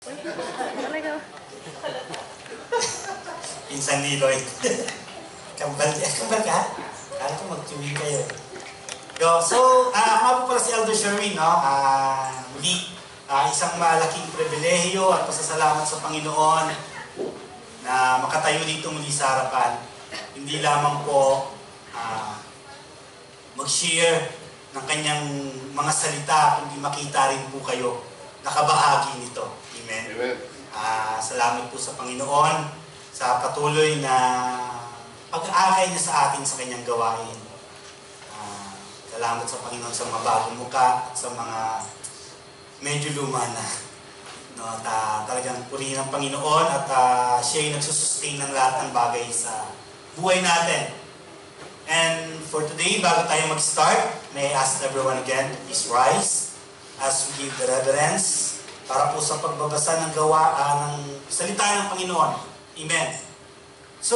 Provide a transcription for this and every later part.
Talaga. Pinsan ni Lloyd. Kambal ka? Kala ko mag-tuwi kayo. So, ako po pala si Elder Sherwin, no? Muli, isang malaking pribilehiyo at pasasalamat sa Panginoon na makatayo dito muli sa harapan. Hindi lamang po mag-share ng kanyang mga salita, kundi makita rin po kayo nakabahagi nito. Amen? Amen. Salamat po sa Panginoon sa patuloy na pag-aakay niya sa atin sa kanyang gawain. Salamat sa Panginoon sa mga bagong muka at sa mga medyo luma na. No, talagang purihin ng Panginoon at siya yung nagsusustain ng lahat ng bagay sa buhay natin. And for today, bago tayo mag-start, may I ask everyone again to please rise as we give the reverence para po sa pagbabasa ng ng salita ng Panginoon. Amen. So,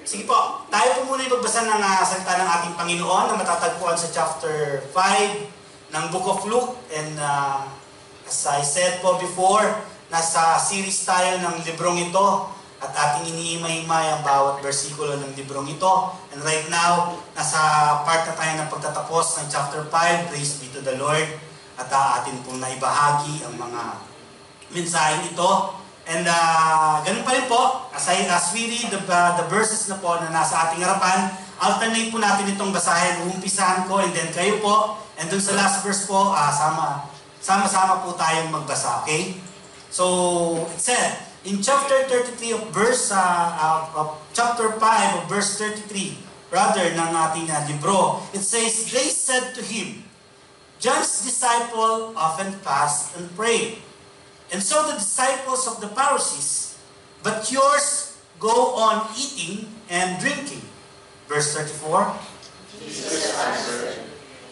sige po, tayo po muna ipagbasa ng salita ng ating Panginoon na matatagpuan sa chapter 5 ng Book of Luke. And as I said po before, nasa series tayo ng librong ito at ating iniimay-imay ang bawat versikulo ng librong ito. And right now, nasa part na tayo ng pagtatapos ng chapter 5, praise be to the Lord. At atin pong naibahagi ang mga mensaheng ito. And ganun pa rin po, as we read the verses na po na nasa ating harapan, alternate po natin itong basahin. Uumpisahan ko and then kayo po. And dun sa last verse po, sama-sama po tayong magbasa, okay? So, it said, in chapter 33 of chapter 5 of verse 33, rather ng ating libro, it says, they said to him, John's disciple often fast and pray. And so the disciples of the Pharisees, but yours go on eating and drinking. Verse 34. Jesus answered,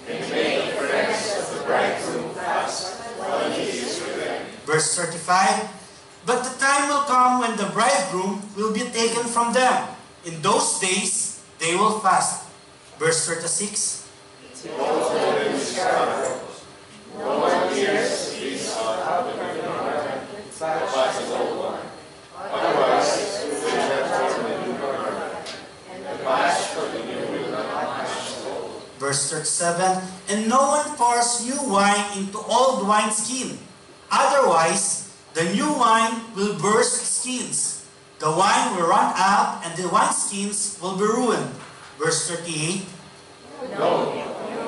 they make the friends of the bridegroom fast while he is with them. Verse 35. But the time will come when the bridegroom will be taken from them. In those days they will fast. Verse 36. No one hears these out of the garment, but the old one. Otherwise, they will have torn the new garment, and the patch for the new will not match the old. Verse 37. And no one pours new wine into old wineskin. Otherwise, the new wine will burst the skins. The wine will run out, and the wineskins will be ruined. Verse 38. No,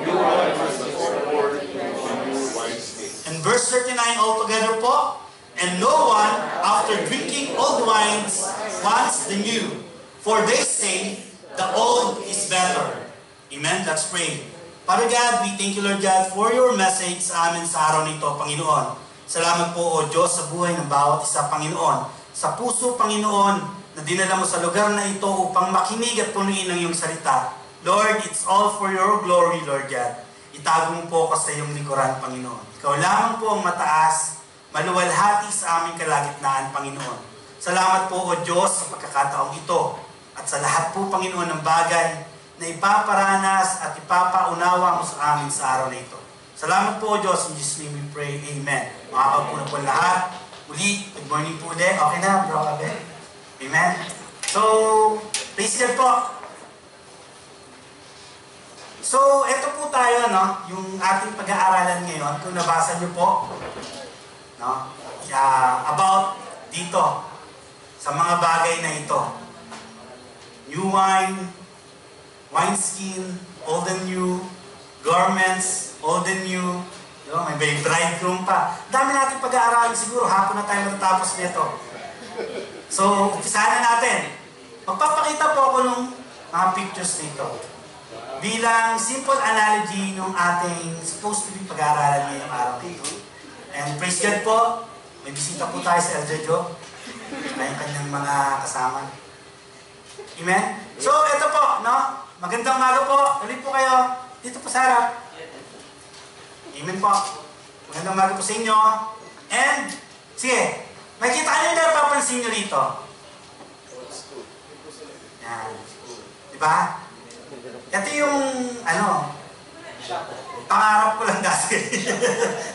new wine must be poured into new wineskin. And verse 39 altogether po. And no one, after drinking old wines, wants the new. For they say, the old is better. Amen? Let's pray. Father God, we thank you, Lord God, for your message sa amin sa araw nito, Panginoon. Salamat po, O Diyos, sa buhay ng bawat isa, Panginoon. Sa puso, Panginoon, na dinala mo sa lugar na ito upang makinig at punuin ang iyong salita. Lord, it's all for your glory, Lord God. Itago mo po ako sa iyong likuran, Panginoon. Ikaw lamang po ang mataas, maluwalhati sa aming kalagitnaan, Panginoon. Salamat po, O Diyos, sa pagkakataong ito. At sa lahat po, Panginoon, ng bagay na ipaparanas at ipapaunawa mo sa amin sa araw na ito. Salamat po, O Diyos. In Jesus' name we pray. Amen. Makakapag po na po lahat. Uli, good morning po ulit. Okay na, bro, Abel? Amen. So, praise God po. So, ito po tayo, no? Yung ating pag-aaralan ngayon, kung nabasa niyo po, no? About dito, sa mga bagay na ito. New wine, wineskin, old and new, garments, old and new, may bridegroom pa. Dami natin pag-aaralan siguro, hapon na tayo matatapos nito. So, umpisahan na natin. Magpapakita po ako ng mga pictures nito. Bilang simple analogy ng ating supposed to be pag-aaralan ngayong araw nito. And praise God po, may bisita po tayo sa Elder Joe. May kanyang mga kasama. Amen? So, ito po, no? Magandang umaga po. Ulit po kayo. Dito po sa harap. Amen po. Magandang umaga po sa inyo. And, sige, makikita nyo na napapansin nyo rito. Yan. Diba? Ito yung, pangarap ko lang dati.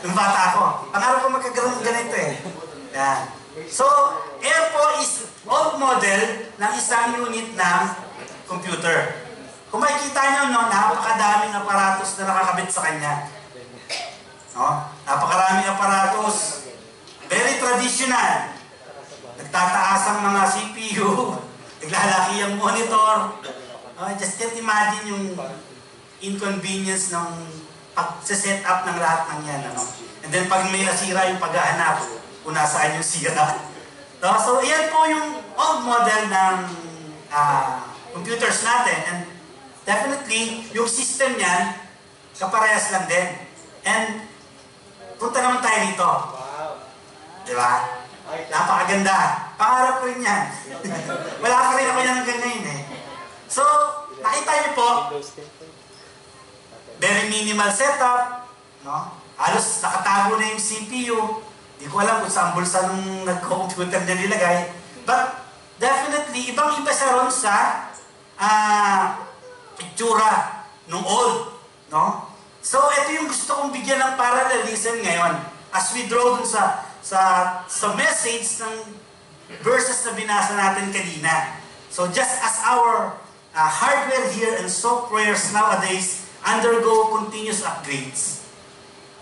Nung bata ako. Pangarap ko magkagaroon ganito eh. Yan. So, air po is old model ng isang unit ng computer. Kung makikita nyo, no, napakadaming aparatos na nakakabit sa kanya. No? Napakaraming aparatos. Very traditional. Nagtataas ang mga CPU. Naglalaki ang monitor. Just can't imagine yung inconvenience ng pag-set up ng lahat ng yan. Ano? And then pag may nasira yung paghahanap, kung nasaan yung sira. So, yan po yung old model ng computers natin. And definitely, yung system niyan, kaparehas lang din. And punta naman tayo dito. Di ba? Napakaganda. Pangarap ko rin yan. Wala pa rin ako yan hanggang ngayon eh. So, nakita niyo po, very minimal setup, no? Halos nakatago na yung CPU. Hindi ko alam kung saan bulsa nung nagko-computer na nilagay. But, definitely, ibang-iba siya ron sa itsura nung old, no? So, ito yung gusto kong bigyan ng parallelism ngayon. As we draw dun sa message ng verses na binasa natin kanina. So, just as our hardware here and softwares nowadays undergo continuous upgrades,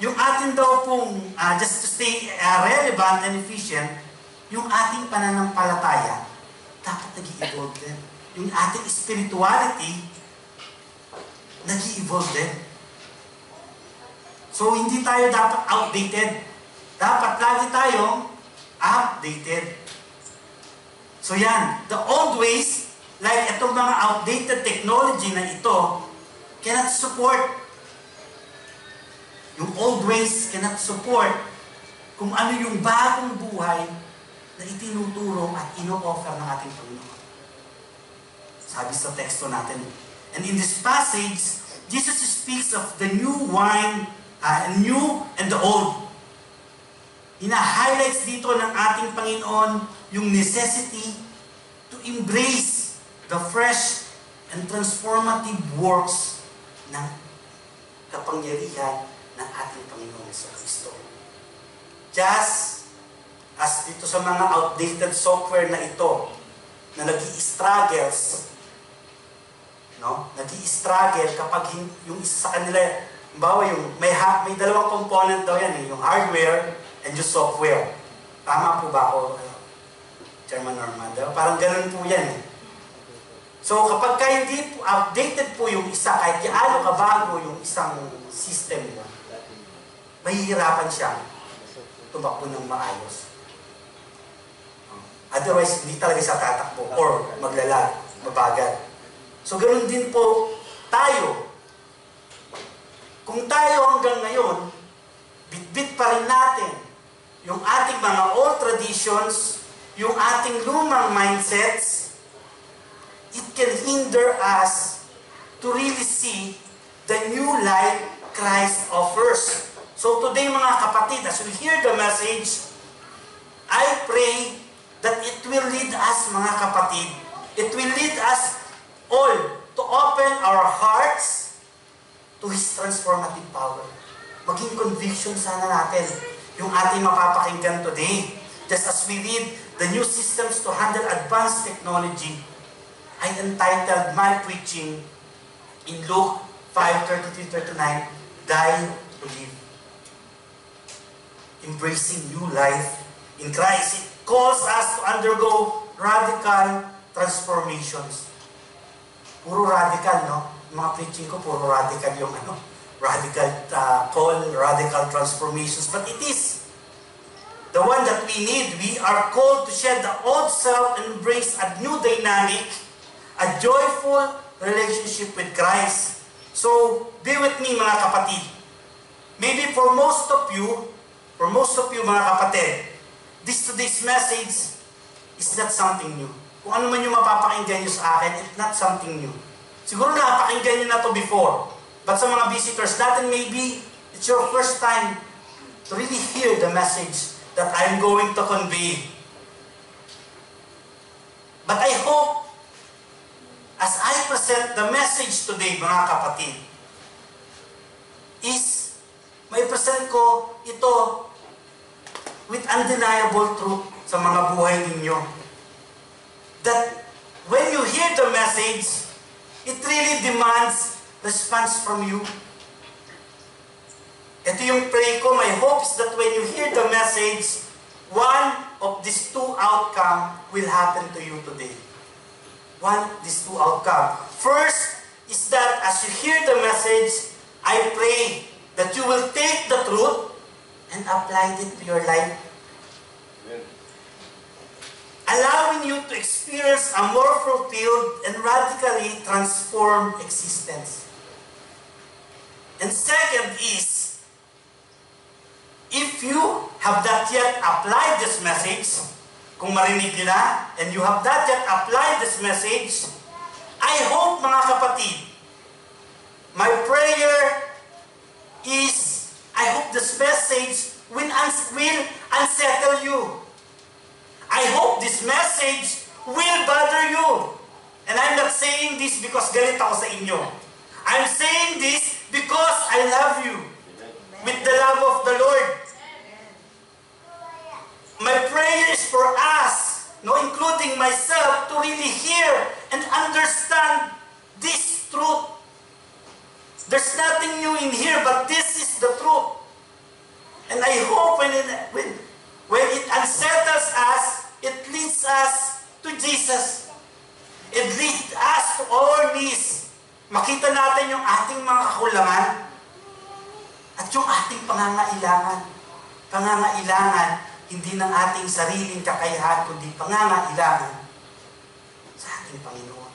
yung atin daw pong, just to stay relevant and efficient, yung ating pananampalataya, dapat nag-i-evolve din. Yung ating spirituality, nag-i-evolve din. So, hindi tayo dapat outdated. Dapat lagi tayong updated. So, yan. The old ways, like itong mga outdated technology na ito, cannot support. Yung old ways cannot support kung ano yung bagong buhay na itinuturo at ino-offer ng ating Panginoon. Sabi sa teksto natin. And in this passage, Jesus speaks of the new wine, new and the old. Ina-highlights dito ng ating Panginoon yung necessity to embrace the fresh and transformative works ng kapangyarihan ng ating Panginoon sa Kristo. Just as dito sa mga outdated software na ito, na nag-i-struggles, no? Nag-i-struggle kapag yung isa sa kanila, bawa yung may dalawang component daw yan, yung hardware and yung software. Tama po ba ako, Chairman Norman? Parang ganun po yan. So kapag hindi po outdated po yung isa, kahit gaano kabago yung isang system mo, mahihirapan siya tumakbo ng maayos. Otherwise, hindi talaga siya tatakbo or maglalag, mabagal. So, ganoon din po tayo. Kung tayo hanggang ngayon, bitbit pa rin natin yung ating mga old traditions, yung ating lumang mindsets, it can hinder us to really see the new life Christ offers. So today mga kapatid, as we hear the message, I pray that it will lead us mga kapatid, it will lead us all to open our hearts to His transformative power. Maging conviction sana natin yung ating mapapakinggan today. Just as we read the new systems to handle advanced technology, I entitled my preaching in Luke 5:33-39, Die to Live. Embracing new life in Christ. It calls us to undergo radical transformations. Puro radical, no? Mga preaching ko, puro radical yung radical call, radical transformations. But it is the one that we need. We are called to shed the old self and embrace a new dynamic, a joyful relationship with Christ. So, be with me mga kapatid. Maybe for most of you mga kapatid, today's message is not something new. Kung ano man yung mapapakinggan nyo sa akin, it's not something new. Siguro napakinggan nyo na to before. But sa mga visitors natin, maybe it's your first time to really hear the message that I'm going to convey. But I hope, as I present the message today, mga kapatid, is may present ko ito with undeniable truth sa mga buhay ninyo. That when you hear the message, it really demands response from you. Ito yung pray ko. My hope is that when you hear the message, one of these two outcomes will happen to you today. These two outcomes. First is that as you hear the message, I pray that you will take the truth and apply it to your life. Amen. Allowing you to experience a more fulfilled and radically transformed existence. And second is, if you have not yet applied this message, kung marinig nyo na, and you have not yet applied this message, I hope, mga kapatid, my prayer is, I hope this message will unsettle you. I hope this message will bother you. And I'm not saying this because galit ako sa inyo. I'm saying this because I love you with the love of the Lord. My prayer is for us, including myself, to really hear and understand this truth. There's nothing new in here, but this is the truth. And I hope when it unsettles us, it leads us to Jesus. It leads us to our knees. Makita natin yung ating mga kakulangan at yung ating pangangailangan. Pangangailangan, hindi ng ating sariling kakayahan, kundi pangangailangan sa ating Panginoon.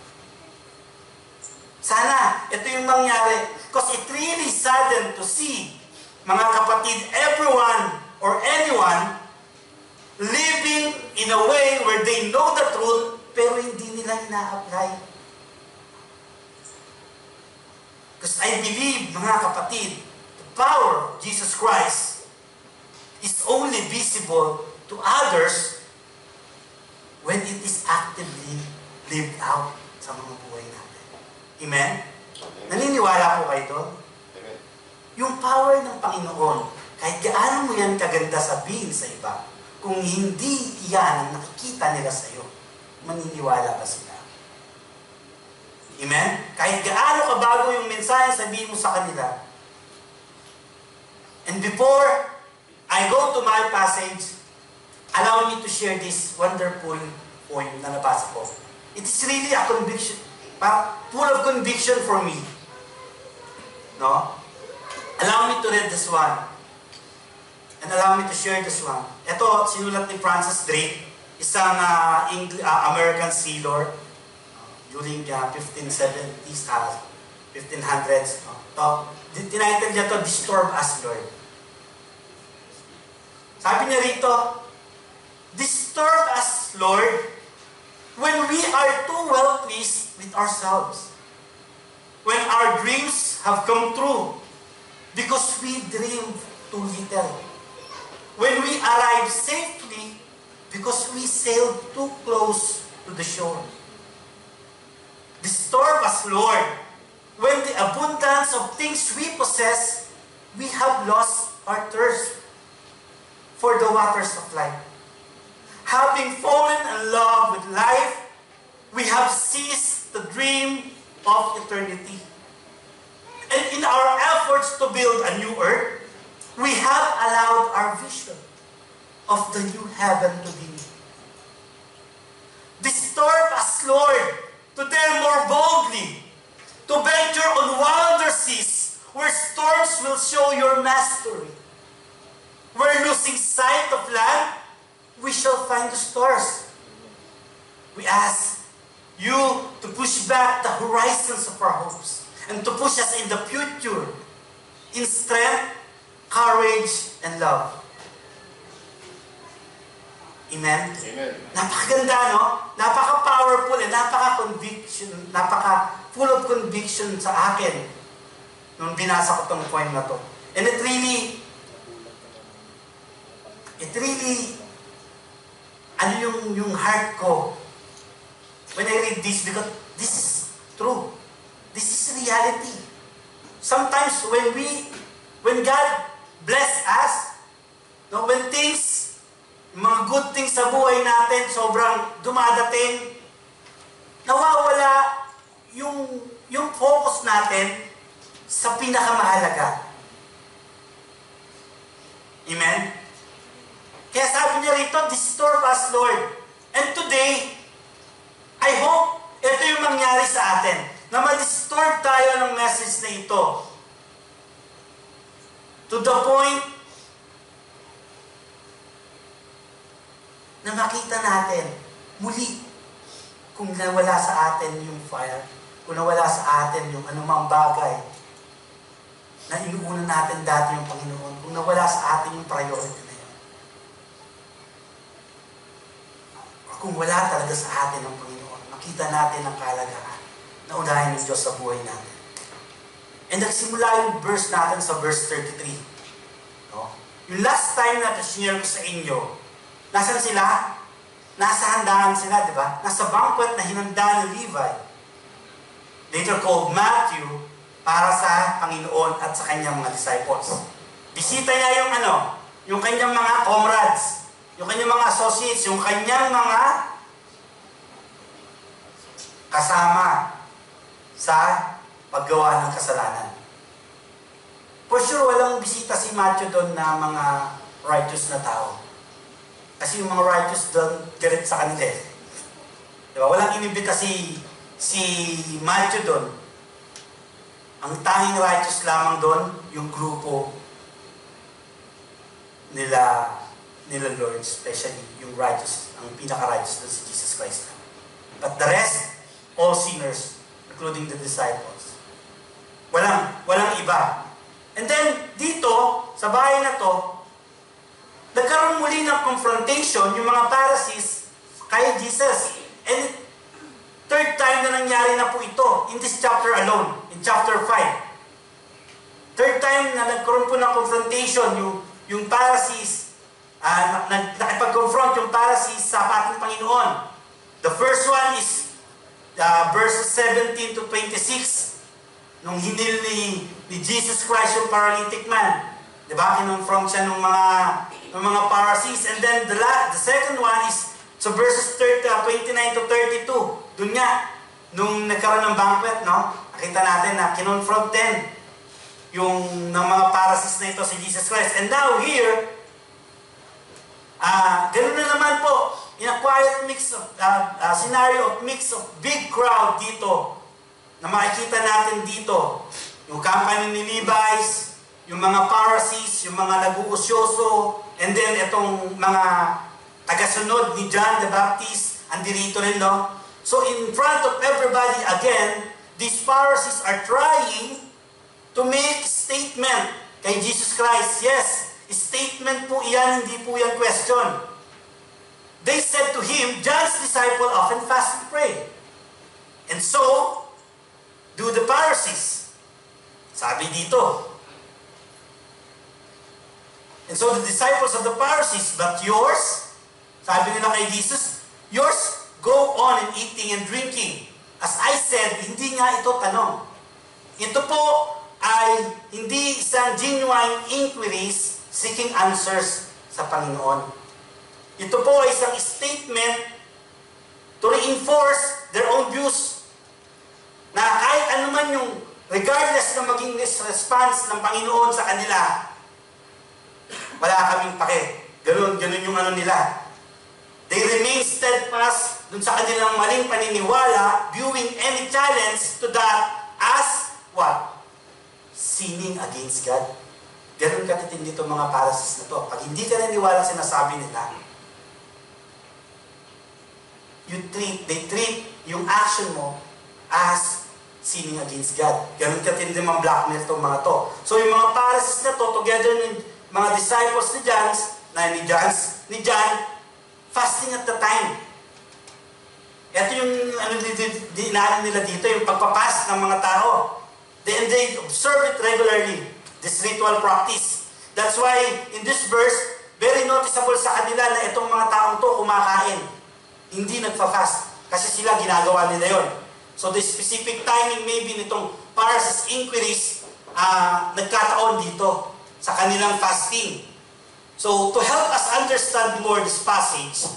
Sana, ito yung mangyari. Because it really saddened to see, mga kapatid, everyone or anyone living in a way where they know the truth, pero hindi nila ina-apply. Because I believe, mga kapatid, the power of Jesus Christ is only visible to others when it is actively lived out sa mga buhay natin. Amen? Naniniwala po kayo doon? Amen. Yung power ng Panginoon, kahit gaano mo yan kaganda sabihin sa iba, kung hindi yan ang nakikita nila sa iyo, maniniwala ba sila? Amen? Kahit gaano kabago yung mensahe sabihin mo sa kanila. And before I go to my passage, allow me to share this wonderful poem na nabasa ko. It is really a conviction, full of conviction for me. No? Allow me to read this one. And allow me to share this one. Ito, sinulat ni Francis Drake, isang American sailor during the 1570s, 1500s. Tinitle niya to, Disturb Us, Lord. Sabi niya rito, disturb us, Lord, when we are too well pleased with ourselves. When our dreams have come true, because we dreamed too little. When we arrive safely, because we sailed too close to the shore. Disturb us, Lord, when the abundance of things we possess, we have lost our thirst for the waters of life. Having fallen in love with life, we have ceased the dream of eternity. And in our efforts to build a new earth, we have allowed our vision of the new heaven to dim. Disturb us, Lord, to dare more boldly, to venture on wilder seas, where storms will show your mastery. Where losing sight of land, we shall find the stars. We ask you to push back the horizons of our hopes and to push us in the future in strength, courage, and love. Amen? Amen. Napakaganda, no? Napaka-powerful and napaka-conviction, napaka-full of conviction sa akin nung binasa ko tong poem na to. And it really, yung heart ko when I read this, because this is true. This is reality. Sometimes when God bless us, no, when things yung mga good things sa buhay natin, sobrang dumadating, nawawala yung focus natin sa pinakamahalaga. Amen? Kaya sabi niya rito, disturb us, Lord. And today, I hope ito yung mangyari sa atin, na ma-disturb tayo ng message na ito. To the point na makita natin muli kung nawala sa atin yung fire, kung nawala sa atin yung anumang bagay na inuuna natin dati yung Panginoon, kung nawala sa atin yung priority na yun. Kung wala talaga sa atin ang Panginoon, makita natin ang kalagahan na unahin ng Diyos sa buhay natin. And nagsimula yung verse natin sa verse 33. No? Yung last time na sinare ko sa inyo, nasan sila? Nasa handaan sila, di ba? Nasa banquet na hinanda ni Levi. Later called Matthew, para sa Panginoon at sa kanyang mga disciples. Bisita niya yung kanyang mga comrades, yung kanyang mga associates, yung kanyang mga kasama sa paggawa ng kasalanan. For sure, walang bisita si Matthew doon na mga righteous na tao. Kasi yung mga righteous doon, galit sa kanila. Diba? Walang inibita si Matthew doon. Ang tanging righteous lamang doon, yung grupo nila Lord, especially yung righteous, ang pinaka-righteous doon si Jesus Christ. But the rest, all sinners, including the disciples. Walang iba. And then, dito, sa bahay na to, nagkaroon muli ng confrontation yung mga Pharisees kay Jesus. And third time na nangyari na po ito in this chapter alone, in chapter 5. Third time na nagkaroon po ng confrontation yung Pharisees, nakipag-confront yung Pharisees sa ating Panginoon. The first one is verses 17 to 26, nung hinil ni Jesus Christ yung paralytic man. Diba? Kinonfront siya ng mga Pharisees. And then the second one is so verses 29 to 32. Doon nga, nung nagkaroon ng banquet, no? Nakita natin na kinonfront din ng mga Pharisees na ito si Jesus Christ. And now here, ganun na naman po, in a quiet mix of, scenario of mix of big crowd dito, na makikita natin dito, yung company ni Levi's, yung mga Pharisees, yung mga nag-uusyoso, and then itong mga tagasunod ni John the Baptist, andirito rin, no? So in front of everybody again, these Pharisees are trying to make statement kay Jesus Christ. Yes, statement po iyan, hindi po yan question. They said to him, John's disciple often fast and pray. And so, do the Pharisees. Sabi dito. And so the disciples of the Pharisees, but yours, sabi nila kay Jesus, yours go on in eating and drinking. As I said, hindi nga ito tanong. Ito po ay hindi isang genuine inquiries seeking answers sa Panginoon. Ito po ay isang statement to reinforce their own views. Na kahit ano man yung, regardless na maging response ng Panginoon sa kanila, wala kaming pake. Ganun yung nila. They remain steadfast dun sa kanilang maling paniniwala, viewing any challenge to that as what? Sinning against God. Ganun katitindi itong mga Pharisees na to. Pag hindi ka naniwala sinasabi nila, they treat yung action mo as sinning against God. Ganun katindi mga blackmail itong mga to. So yung mga Pharisees na to, together ng mga disciples ni John, fasting at the time. Ito yung dinaanan nila dito, yung pagpapas ng mga tao. They observe it regularly, this ritual practice. That's why, in this verse, very noticeable sa kanila na itong mga taong to kumakain. Hindi nagpa-fast. Kasi sila ginagawa nila yon. So the specific timing maybe nitong Pharisees' inquiries, nagkataon dito sa kanilang fasting. So, to help us understand more this passage,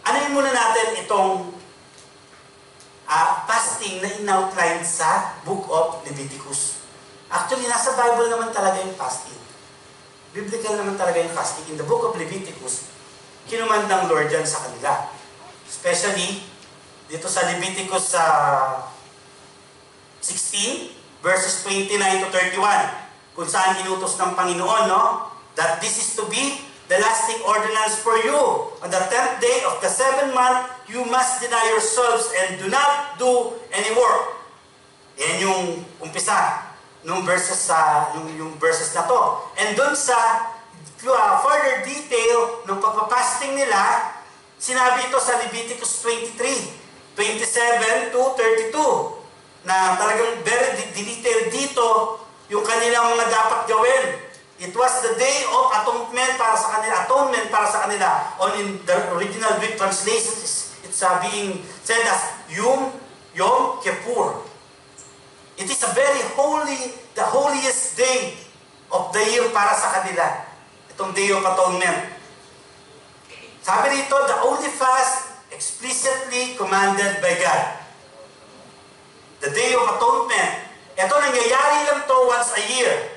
anayin muna natin itong fasting na in-outline sa Book of Leviticus. Actually, nasa Bible naman talaga yung fasting. Biblical naman talaga yung fasting. In the Book of Leviticus, kinumand ng Lord yan sa kanila. Especially, dito sa Leviticus 16, verses 29 to 31, kung saan inutos ng Panginoon, no? That this is to be the lasting ordinance for you. On the 10th day of the 7th month, you must deny yourselves and do not do any work. Yan yung umpisa nung verses yung verses na to. And dun sa further detail ng pagpapasting nila, sinabi ito sa Leviticus 23, 27 to 32, na talagang very detailed dito yung kanilang mga dapat gawin. It was the day of atonement para sa kanila. On in the original Greek translation, it's being said as Yom Kippur. It is a very holy, the holiest day of the year para sa kanila. Itong Day of Atonement. Sabi rito, the only fast explicitly commanded by God. The Day of Atonement. Ito nangyayari lang to once a year.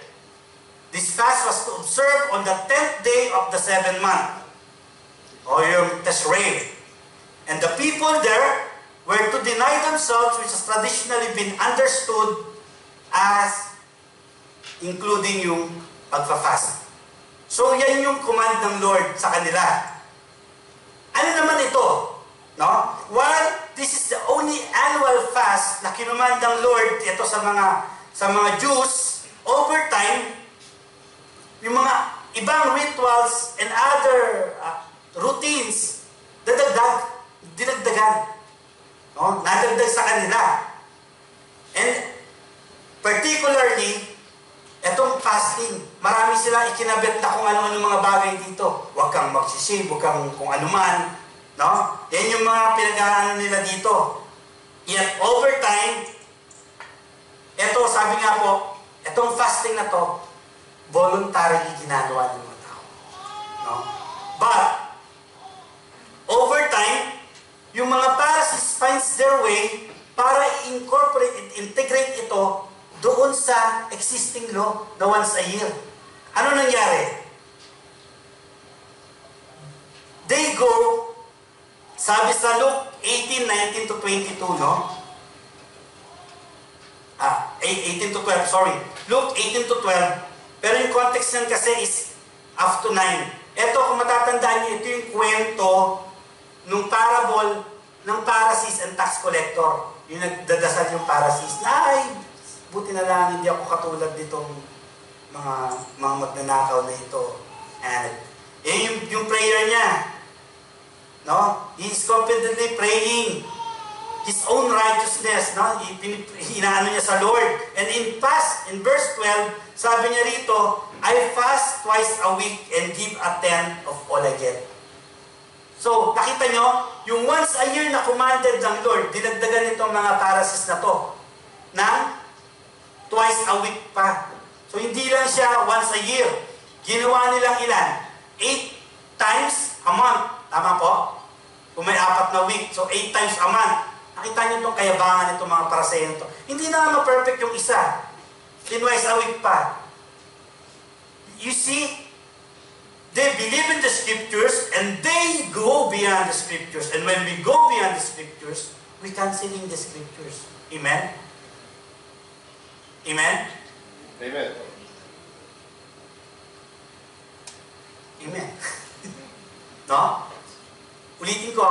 This fast was to observe on the 10th day of the 7th month, or Yom Teshrein. And the people there were to deny themselves, which has traditionally been understood as including yung pagpa-fast. So yan yung command ng Lord sa kanila. Ano naman ito? No? While this is the only annual fast na kinumand ng Lord ito sa mga Jews, over time, yung mga ibang rituals and other routines, dinagdagan. No? Nadagdag sa kanila. And particularly, etong fasting, marami sila ikinabit na kung ano-ano mga bagay dito. Huwag kang magsisave, huwag kang kung ano man. No? Yan yung mga pinag-aanan nila dito. Yet over time, eto sabi nga po, etong fasting na to, voluntarily ginagawa ng mga tao. No? But, over time, yung mga Pharisees finds their way para integrate ito doon sa existing law na once a year. Ano nangyari? They go, sabi sa Luke 18:19 to 22, no? 18 to 12, sorry. Luke 18 to 12. Pero yung context nun kasi is up to 9. Ito, kung matatandaan niyo, ito yung kwento nung parable ng Pharisees and tax collector. Yung nagdadasal yung Pharisees na, ay, buti na lang, hindi ako katulad nitong mga magnanakaw na ito. And yung prayer niya, no? He is confidently praying his own righteousness, no? Inaano niya sa Lord. And in verse 12, sabi niya rito, I fast twice a week and give a tenth of all I get. So, nakita nyo, yung once a year na commanded ng Lord, dinagdagan nitong mga Pharisees na to, ng twice a week pa. So, hindi lang siya once a year. Ginawa nilang ilan? 8 times a month. Tama po? Kung may 4 na week, so 8 times a month. Nakita niyo itong kayabangan itong mga Pariseo ito. Hindi na ma-perfect yung isa. Twice a week pa. You see, they believe in the Scriptures and they go beyond the Scriptures. And when we go beyond the Scriptures, we canceling the Scriptures. Amen? Amen? Amen. Amen. No? Ulitin ko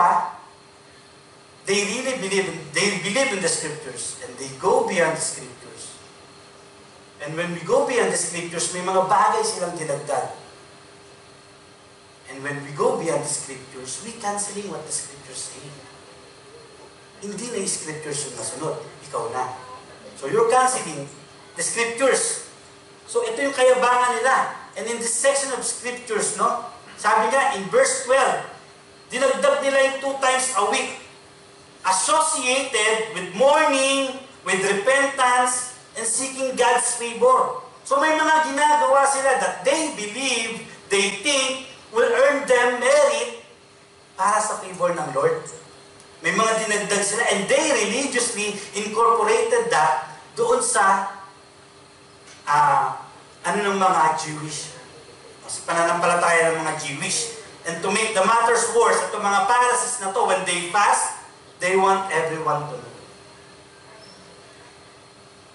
They really believe in the Scriptures and they go beyond the Scriptures. And when we go beyond the Scriptures, may mga bagay silang dinagdag. And when we go beyond the Scriptures, we canceling what the Scriptures say. Hindi na yung Scriptures yung nasunod. Ikaw na. So you're canceling the Scriptures. So ito yung kayabangan nila. And in this section of Scriptures, no? Sabi nga, in verse 12, dinagdag nila yung 2 times a week. Associated with mourning, with repentance, and seeking God's favor. So may mga ginagawa sila that they believe they think will earn them merit para sa favor ng Lord. May mga dinagdag sila and they religiously incorporated that doon sa ng mga Jewish. Sa pananampalataya ng mga Jewish. And to make the matters worse, itong mga Pharisees na to, when they fast, they want everyone to know.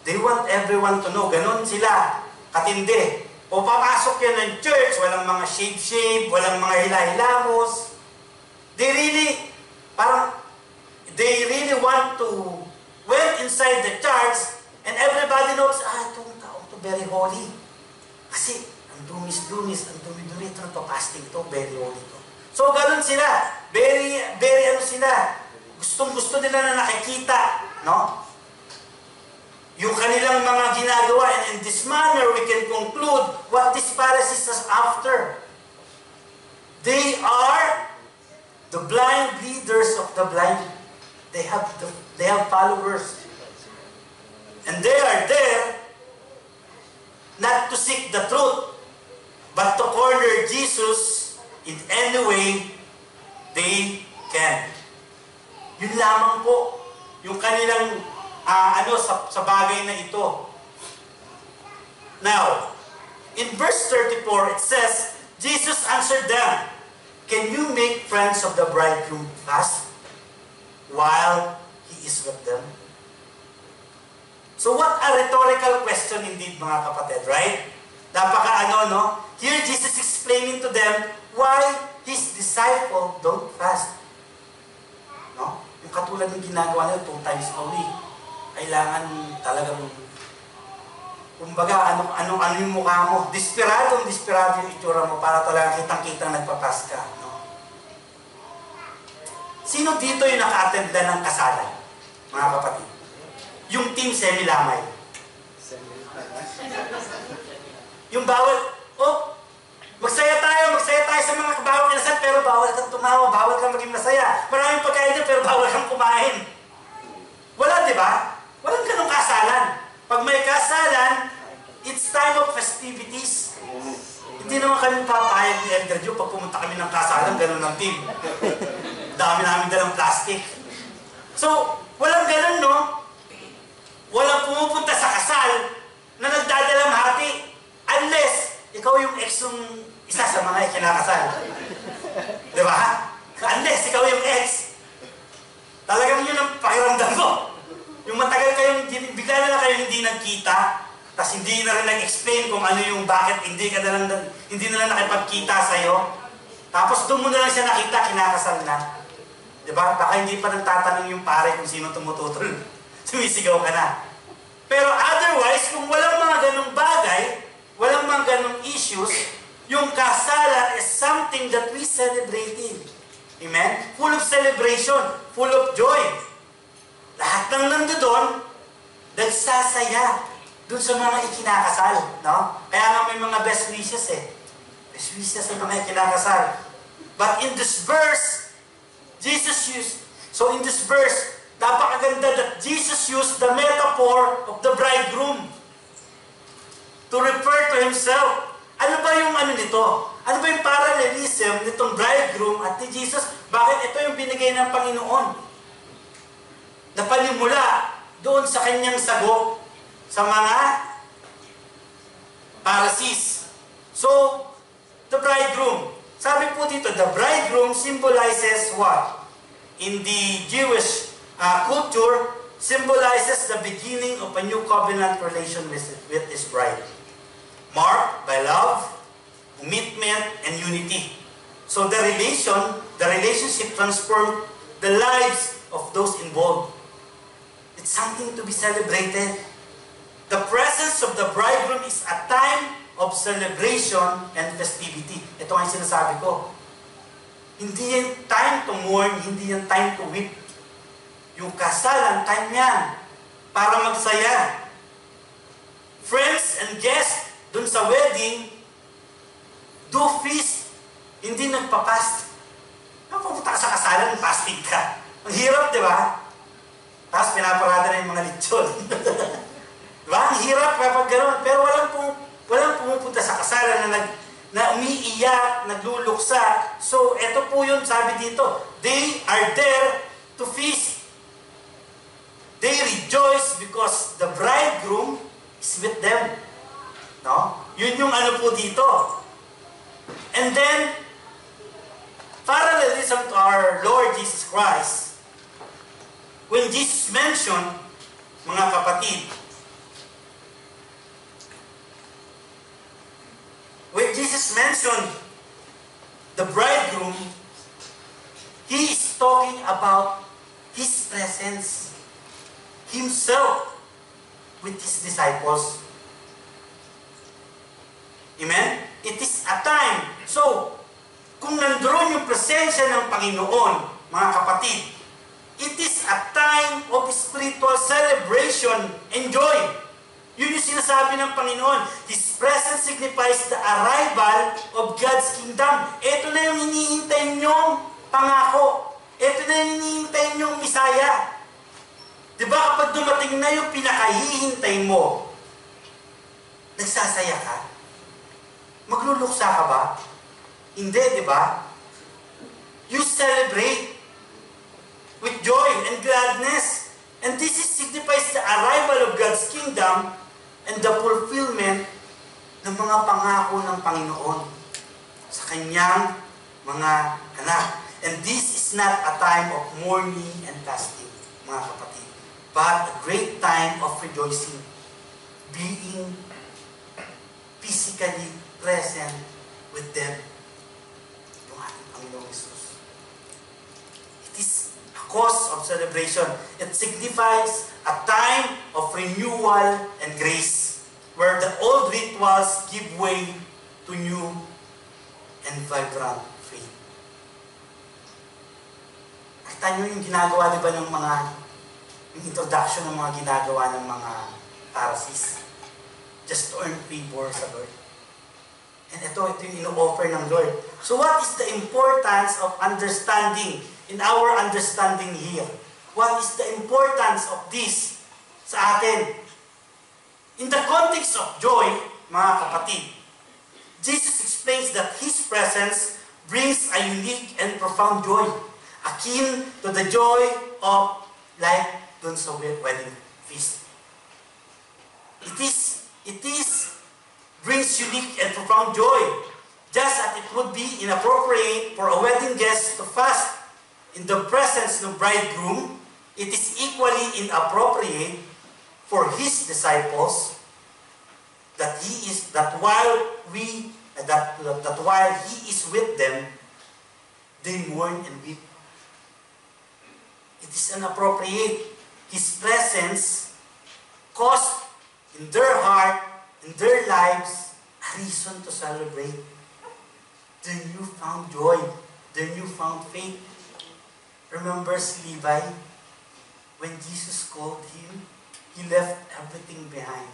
They want everyone to know. Ganon sila. Katindi. O papasok yan ng church, walang mga shave-shave, walang mga hila-hilamos. They really want to went inside the church and everybody knows, itong tao to very holy. Kasi, ang dumis-dumis, ang dumi-dumi ito, nagpa-fasting to, very holy to. So, ganun sila. Very sila. Gustong-gusto nila na nakikita, no? Yung kanilang mga ginagawa, and in this manner, we can conclude what these Pharisees are after. They are the blind leaders of the blind. They have followers. And they are there not to seek the truth, but to corner Jesus in any way they can. Yun lamang po, yung kanilang sa bagay na ito. Now, in verse 34, it says, Jesus answered them, "Can you make friends of the bridegroom fast while he is with them?" So what a rhetorical question indeed, mga kapatid, right? No? Here Jesus explaining to them why his disciple don't fast. No? Yung katulad ng ginagawa nila 2 times a week. Kailangan talagang, kumbaga, ano yung mukha mo. Desperado yung itsura mo para talagang kitang-kitang nagpapas ka. No? Sino dito yung naka-attend na ng kasalan, mga kapatid? Yung team semi-lamay. Yung bawal, magsaya tayo sa mga bawal kinasal, pero bawal kang tumawa, bawal kang maging masaya. Maraming pagkain din, pero bawal kang kumain. Wala, di ba? Walang ganong kasalan. Pag may kasalan, it's time of festivities. Hindi naman kami papayag ni Elder Joe pag pumunta kami ng kasalan, ganon ng team. Dami namin dalang plastic. So, walang ganon, no? Walang pumupunta sa kasal na nagdadalang hati unless ikaw yung ex ng isa sa mga ikinakasal. Di ba? Unless ikaw yung ex. Talagang yun ang pakiramdam ko. Yung matagal kayong, bigla na lang kayo hindi nagkita, tapos hindi na rin nag-explain kung ano yung bakit hindi na lang nakipagkita sa'yo. Tapos doon mo na lang siya nakita, kinakasal na. Di ba? Baka hindi pa nagtatanong yung pare kung sino tumututol. Sumisigaw ka na. Pero otherwise, kung walang mga ganong bagay, walang mga ganong issues, yung kasalan is something that we celebrating. Amen? Full of celebration, full of joy. Lahat ng nandoon, nagsasaya dun sa mga ikinakasal. No? Kaya nga may mga best wishes eh. Best wishes sa mga ikinakasal. But in this verse, in this verse, napakaganda that Jesus used the metaphor of the bridegroom to refer to himself. Ano ba yung nito? Ano ba yung parallelism nitong bridegroom at ni Jesus? Bakit ito yung binigay ng Panginoon? Na panimula doon sa kanyang sagot sa mga Pharisees. So, the bridegroom. Sabi po dito, the bridegroom symbolizes what? In the Jewish culture, symbolizes the beginning of a new covenant relation with his bride. Marked by love, commitment, and unity. So the relationship transformed the lives of those involved. It's something to be celebrated. The presence of the bridegroom is a time of celebration and festivity. Ito ang sinasabi ko. Hindi yan time to mourn, hindi yan time to weep. Yung kasalan, time yan para magsaya. Friends and guests dun sa wedding, do feast, hindi nagpa-fast. Pupunta ka sa kasalan, fasting ka. Ang hirap, di ba? Tapos pinaparada na yung mga lechon. Diba? Ang hirap kapag gano'n. Pero walang pumupunta sa kasalan na umiiyak, nagluluksa. So, ito po yun, sabi dito, they are there to feast. They rejoice because the bridegroom is with them. No? Yun yung ano po dito. And then, parallelism to our Lord Jesus Christ, when Jesus mentioned, mga kapatid, when Jesus mentioned the bridegroom, He is talking about His presence, Himself with His disciples. Amen? It is a time. So, kung nandoon yung presensya ng Panginoon, mga kapatid, it is a time of spiritual celebration and joy. Yun yung sinasabi ng Panginoon. His presence signifies the arrival of God's kingdom. Ito na yung hinihintay niyong pangako. Ito na yung hinihintay niyong Misaya. Diba kapag dumating na yung pinakahihintay mo, nagsasaya ka? Magluluksa ka ba? Hindi, diba? You celebrate with joy and gladness. And this signifies the arrival of God's kingdom and the fulfillment ng mga pangako ng Panginoon sa Kanyang mga anak. And this is not a time of mourning and fasting, mga kapatid, but a great time of rejoicing, being physically present with them. Yung ating Panginoong Jesus. It is cause of celebration. It signifies a time of renewal and grace, where the old rituals give way to new and vibrant faith. Nakita nyo yung ginagawa, di ba, ng mga, yung introduction ng mga ginagawa ng mga Pharisees, just to earn favor sa Lord. And ito yung ino-offer ng Lord. So what is the importance of understanding, in our understanding here? What is the importance of this sa atin? In the context of joy, mga kapatid, Jesus explains that His presence brings a unique and profound joy, akin to the joy of life dun sa wedding feast. It brings unique and profound joy, just as it would be inappropriate for a wedding guest to fast in the presence of the bridegroom. It is equally inappropriate for His disciples that while He is with them, they mourn and weep. It is inappropriate. His presence caused in their heart, in their lives, a reason to celebrate their newfound joy, their newfound faith. Remembers Levi? When Jesus called him, he left everything behind.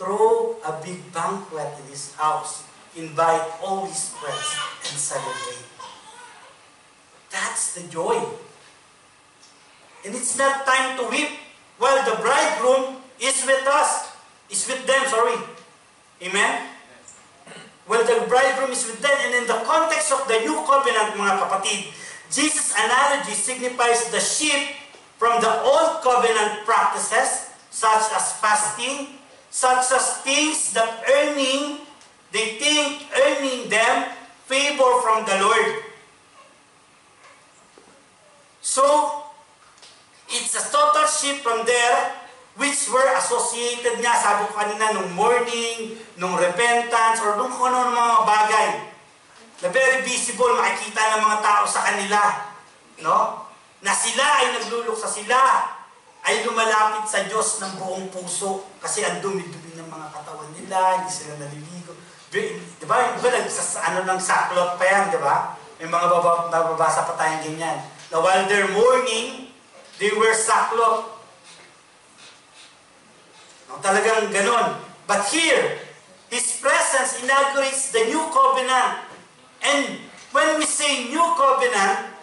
Throw a big banquet in his house, invite all his friends, and celebrate. That's the joy. And it's not time to weep while the bridegroom is with us. Is with them, sorry. Amen? Well, the bridegroom is with them. And in the context of the new covenant, mga kapatid, Jesus' analogy signifies the shift from the old covenant practices, such as fasting, such as things that they think earning them favor from the Lord. So, it's a total shift from there, which were associated nga, sabi ko kanina, nung mourning, nung repentance, or nung kung ano ng mga bagay na very visible, makikita ng mga tao sa kanila, no? Na sila ay nagluluksa, sila ay lumalapit sa Diyos ng buong puso kasi ang dumi-dumi ng mga katawan nila, hindi sila naliligo. Diba? Ng saklot pa yan, diba? May mga bababasa pa tayong ganyan. Na while they're mourning, they wear saklot. No, talagang ganon. But here, His presence inaugurates the new covenant. And when we say new covenant,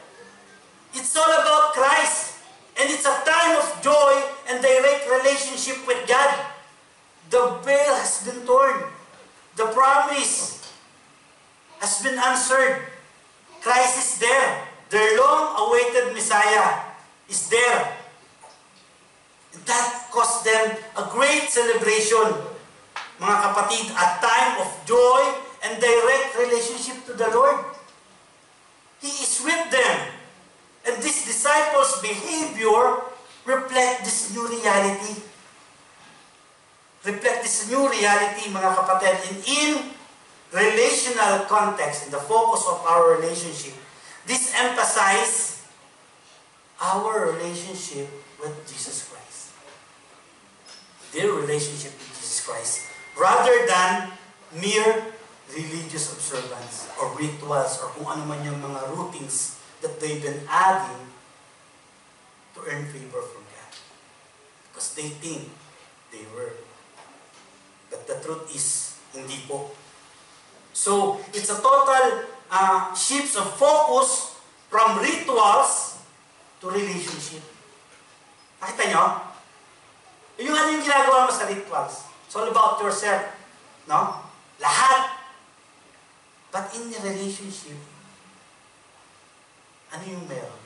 it's all about Christ. And it's a time of joy and direct relationship with God. The veil has been torn. The promise has been answered. Christ is there. Their long-awaited Messiah is there. And that caused them a great celebration, mga kapatid, a time of joy and direct relationship to the Lord. He is with them. And these disciples' behavior reflect this new reality. Reflect this new reality, mga kapatid. And in relational context, in the focus of our relationship, this emphasizes our relationship with Jesus Christ. Their relationship with Jesus Christ. Rather than mere religious observance or rituals or kung ano man yung mga routines that they've been adding to earn favor from God. Because they think they were. But the truth is, hindi po. So, it's a total shift of focus from rituals to relationship. Nakita nyo? Yung ano yung ginagawa mo sa rituals? It's all about yourself. No? Lahat. But in the relationship, ano yung meron?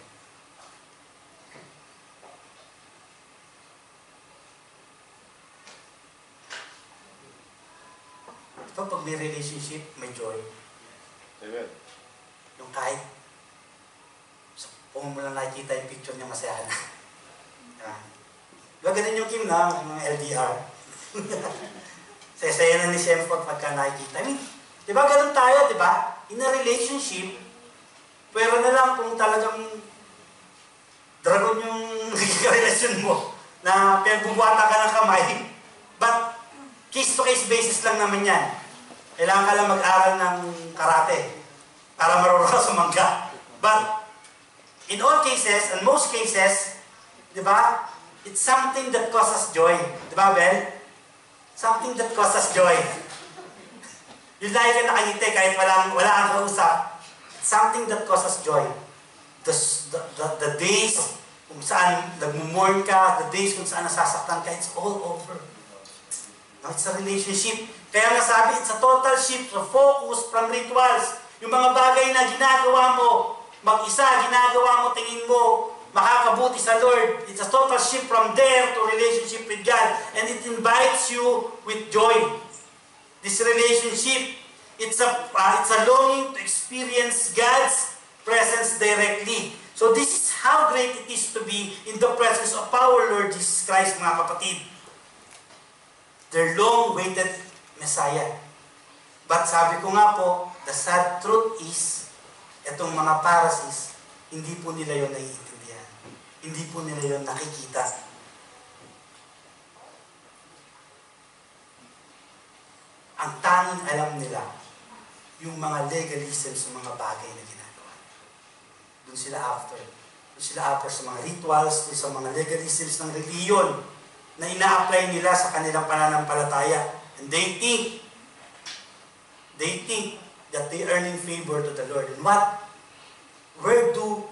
Diba pag may relationship, may joy. Amen. Yung kahit kung mo lang nakikita yung picture niya, masaya na. Diba ganun yung Kim na, yung mga LDR. Saya na ni Shemford pagka nakikita. I mean, diba ganun tayo, diba? In a relationship, pero na lang kung talagang dragon yung relasyon mo na pinagbubuhatan ka ng kamay. But, case-to-case basis lang naman yan. Kailangan ka lang mag-aral ng karate para marunong ka sumangga. But, in all cases, and most cases, di ba, it's something that causes joy. Di ba, Bel? Something that causes joy. Yung lagi ka nakangiti kahit wala kang kausap. It's something that causes joy. The days kung saan nagmumorn ka, the days kung saan nasasaktan ka, it's all over. No, it's a relationship. Kaya nga sabi, it's a total shift of focus from rituals. Yung mga bagay na ginagawa mo, mag-isa, ginagawa mo, tingin mo, makakabuti sa Lord. It's a total shift from there to relationship with God. And it invites you with joy. This relationship, it's a longing to experience God's presence directly. So this is how great it is to be in the presence of our Lord Jesus Christ, mga kapatid. Their long-awaited Messiah. But sabi ko nga po, the sad truth is, itong mga Pharisees, hindi po nila yon naiintindihan. Hindi po nila yon nakikita. Ang tanging alam nila, yung mga legalisms sa mga bagay na ginagawa. Doon sila after. Doon sila after sa mga rituals, doon sa mga legalisms ng reliyon na ina-apply nila sa kanilang pananampalataya. And they think that they are earning favor to the Lord. And where do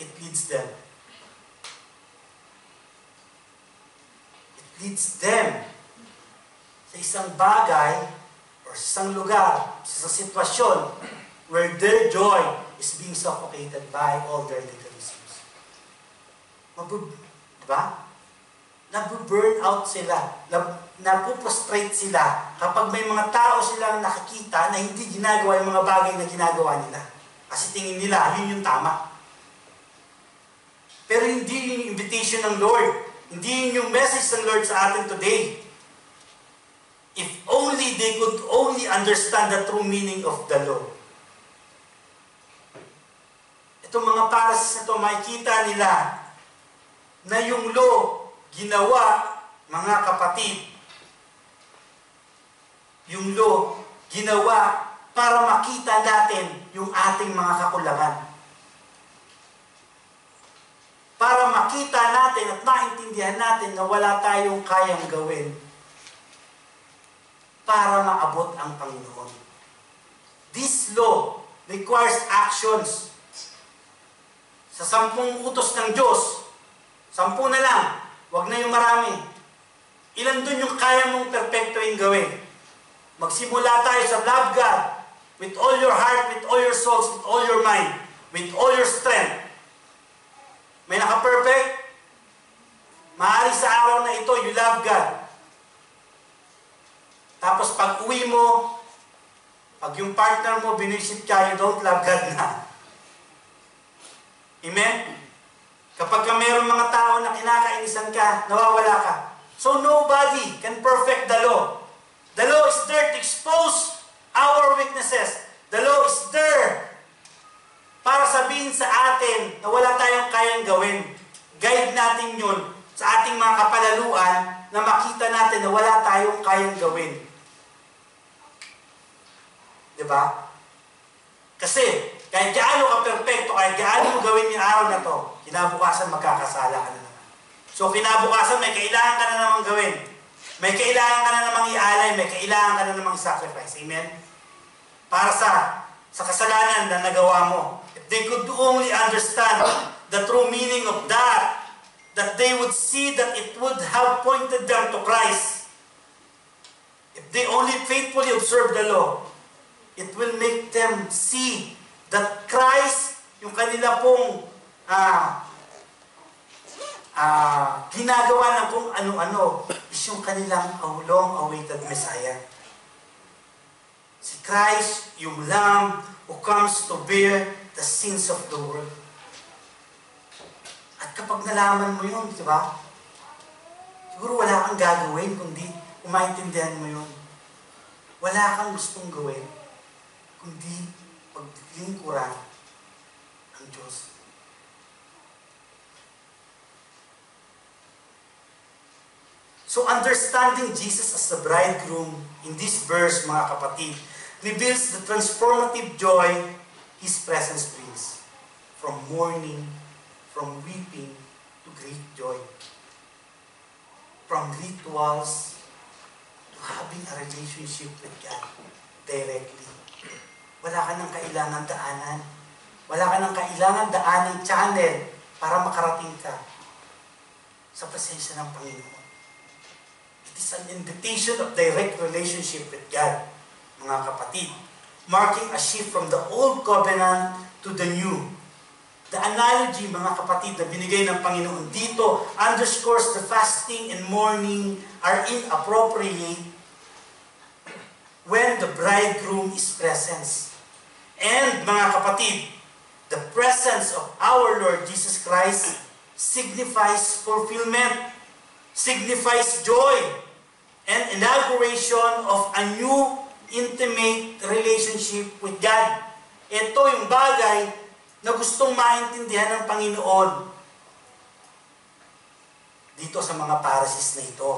it leads them? It leads them sa isang bagay or sa isang lugar, sa isang sitwasyon where their joy is being suffocated by all their legalisms. Diba? Nabu-burn out sila, napuprostrate sila kapag may mga tao silang nakikita na hindi ginagawa yung mga bagay na ginagawa nila. Kasi tingin nila, yun yung tama. Pero hindi yun yung invitation ng Lord. Hindi yun yung message ng Lord sa atin today. If only they could only understand the true meaning of the law. Itong mga Pharisees na ito, makikita nila na yung law ginawa, mga kapatid, yung law, ginawa para makita natin yung ating mga kakulangan. Para makita natin at maintindihan natin na wala tayong kayang gawin para maabot ang Panginoon. This law requires actions. Sa 10 utos ng Diyos, 10 na lang, wag na yung marami. Ilan dun yung kaya mong perfectoin gawin? Magsimula tayo sa love God, with all your heart, with all your souls, with all your mind, with all your strength. May naka-perfect? Maaari sa araw na ito, you love God. Tapos pag uwi mo, pag yung partner mo binisit ka, you don't love God na. Amen? Kapag ka mayroong mga tao na kinakainisan ka, nawawala ka. So nobody can perfect the law. The law is there to expose our weaknesses. The law is there para sabihin sa atin na wala tayong kayang gawin. Guide natin yun sa ating mga kapalaluan na makita natin na wala tayong kayang gawin. Diba? Kasi, kahit gaano ka perfecto, kahit gaano mo gawin yung araw na to, kinabukasan magkakasala ka na naman. So, kinabukasan may kailangan ka na namang gawin. May kailangan ka na namang ialay, may kailangan ka na namang sacrifice. Amen? Para sa kasalanan na nagawa mo. If they could only understand the true meaning of that they would see that it would have pointed them to Christ. If they only faithfully observe the law, it will make them see that Christ, yung kanila pong ginagawa ng kung ano-ano, is yung kanilang long-awaited Messiah. Si Christ, yung Lamb who comes to bear the sins of the world. At kapag nalaman mo yun, di ba? Siguro wala kang gagawin kundi maintindihan mo yun. Wala kang gustong gawin kundi paglingkuran ang Diyos. So understanding Jesus as the bridegroom in this verse, mga kapatid, reveals the transformative joy His presence brings. From mourning, from weeping, to great joy. From rituals, to having a relationship with God directly. Wala ka nang kailangan daanan. Wala ka nang kailangan daanan channel para makarating ka sa presensya ng Panginoon. It is an invitation of direct relationship with God, mga kapatid, marking a shift from the old covenant to the new. The analogy, mga kapatid, na binigay ng Panginoon dito underscores the fasting and mourning are inappropriate when the bridegroom is present. And, mga kapatid, the presence of our Lord Jesus Christ signifies fulfillment, signifies joy, and inauguration of a new intimate relationship with God. Ito yung bagay na gustong maintindihan ng Panginoon dito sa mga Pharisees na ito.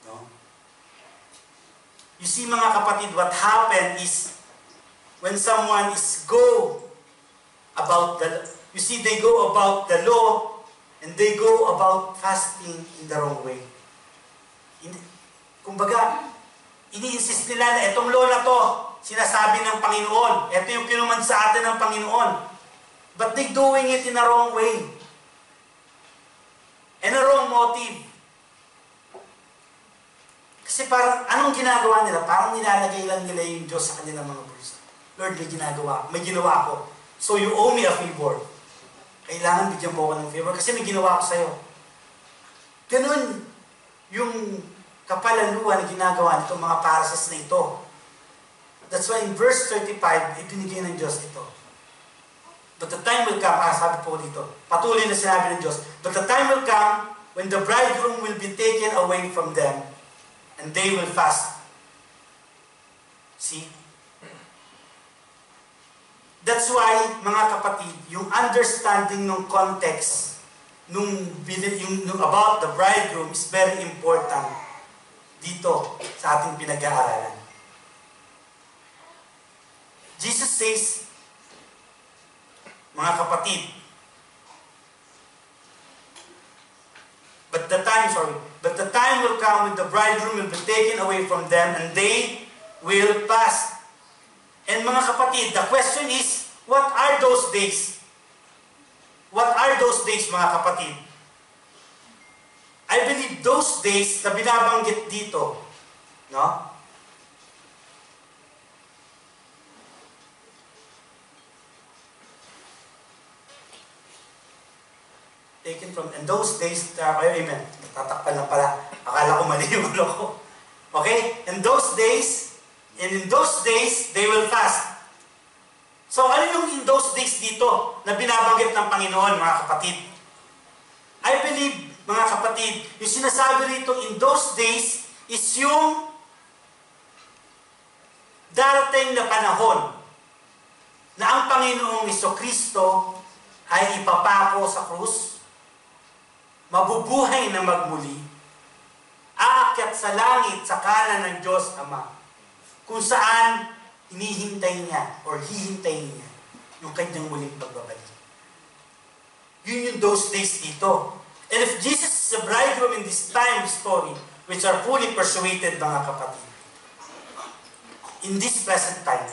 No? You see, mga kapatid, what happened is when someone is they go about the law and they go about fasting in the wrong way. Kumbaga, ini-insist nila na itong law na to, sinasabi ng Panginoon. Ito yung kinuman sa atin ng Panginoon. But they doing it in a wrong way. And a wrong motive. Kasi parang, anong ginagawa nila? Parang nilalagay lang nila yung Diyos sa kanilang mga bulsa. Lord, may ginawa ako. So you owe me a favor. Kailangan bigyan mo ako ng favor kasi may ginawa ako sa'yo. Ganun yung kapalaluan na ginagawa nitong mga Pharisees na ito. That's why in verse 35, ibinigay ng Diyos ito. But the time will come, sabi po dito, patuloy na sinabi ng Diyos, but the time will come when the bridegroom will be taken away from them and they will fast. See? That's why, mga kapatid, yung understanding ng context about the bridegroom is very important dito sa ating pinag-aaralan. Jesus says, mga kapatid, but the time will come when the bridegroom will be taken away from them and they will fast. And mga kapatid, the question is, what are those days? What are those days, mga kapatid? I believe those days na binabanggit dito, no? taken from, in those days, amen, tatakpan lang pala. Akala ko mali yung ulo ko. Okay? In those days, they will fast. So, ano yung in those days dito na binabanggit ng Panginoon, mga kapatid? I believe, mga kapatid, yung sinasabi rito in those days is yung darating na panahon na ang Panginoong Jesucristo ay ipapako sa krus, mabubuhay na magmuli, aakyat sa langit sa kanan ng Diyos Ama, kung saan hinihintay niya or hihintayin niya yung kanyang muling pagbabalik. Yun yung those days dito. And if Jesus is the bridegroom in this time story, which are fully persuaded, mga kapatid, in this present time,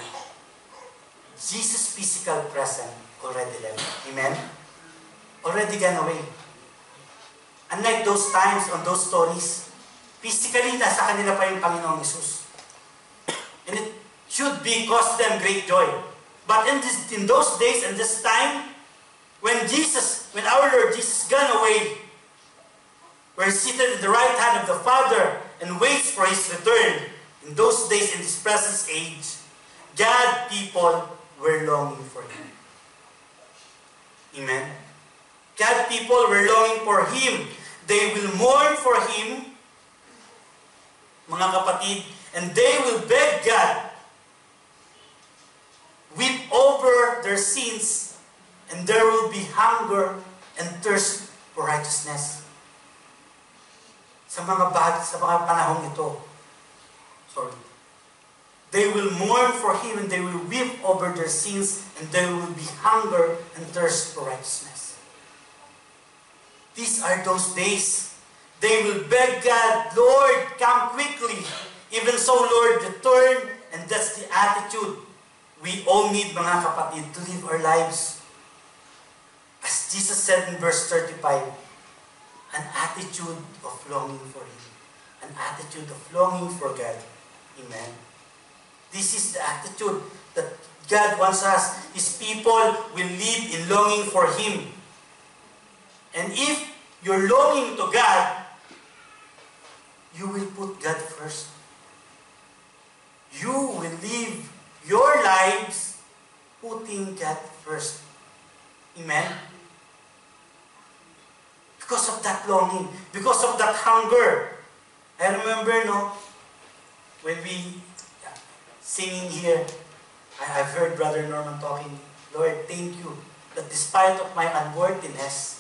Jesus' physical presence already left. Amen? Already gone away. Unlike those times on those stories, physically, nasa kanila pa yung Panginoong Jesus. And it should be cause them great joy. But in those days and this time, when our Lord Jesus gone away, we're seated at the right hand of the Father and waits for His return. In those days, in this present age, God people were longing for Him. Amen? God people were longing for Him. They will mourn for Him, mga kapatid, and they will beg God, weep over their sins, and there will be hunger and thirst for righteousness. Sa mga panahong ito, they will mourn for Him and they will weep over their sins, and there will be hunger and thirst for righteousness. These are those days. They will beg God, Lord, come quickly. Even so, Lord, return. And that's the attitude we all need, mga kapatid, to live our lives. As Jesus said in verse 35, an attitude of longing for Him. An attitude of longing for God. Amen. This is the attitude that God wants us. His people will live in longing for Him. And if you're longing to God, you will put God first. You will live your lives putting God first. Amen? Because of that longing, because of that hunger. I remember, when we singing here, I've heard Brother Norman talking, Lord, thank you that despite of my unworthiness,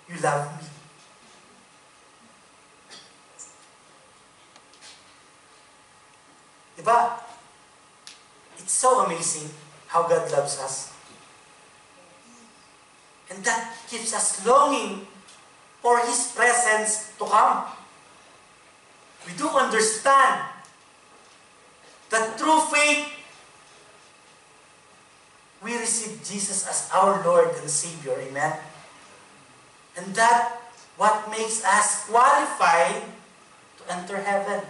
you love me. Diba? It's so amazing how God loves us. And that keeps us longing for His presence to come. We do understand that through faith, we receive Jesus as our Lord and Savior. Amen? And that what makes us qualified to enter heaven.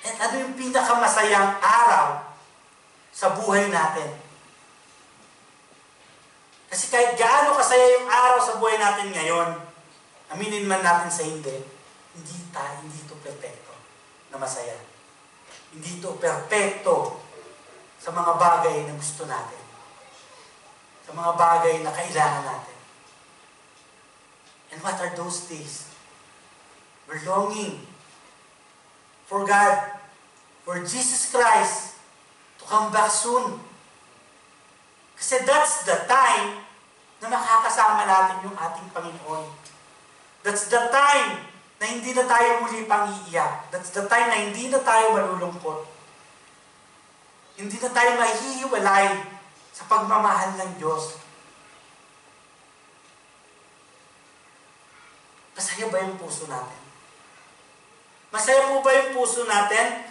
And ano yung pinakamasayang araw sa buhay natin? Kasi kahit gaano kasaya yung araw sa buhay natin ngayon, aminin man natin sa hindi ito perfecto na masaya. Hindi ito perfecto sa mga bagay na gusto natin. Sa mga bagay na kailangan natin. And what are those days? We're longing for God, for Jesus Christ to come back soon. Kasi that's the time na makakasama natin yung ating Panginoon. That's the time na hindi na tayo muli pang iiyak. That's the time na hindi na tayo malulungkot. Hindi na tayo mahihiwalay sa pagmamahal ng Diyos. Masaya ba yung puso natin? Masaya po ba yung puso natin?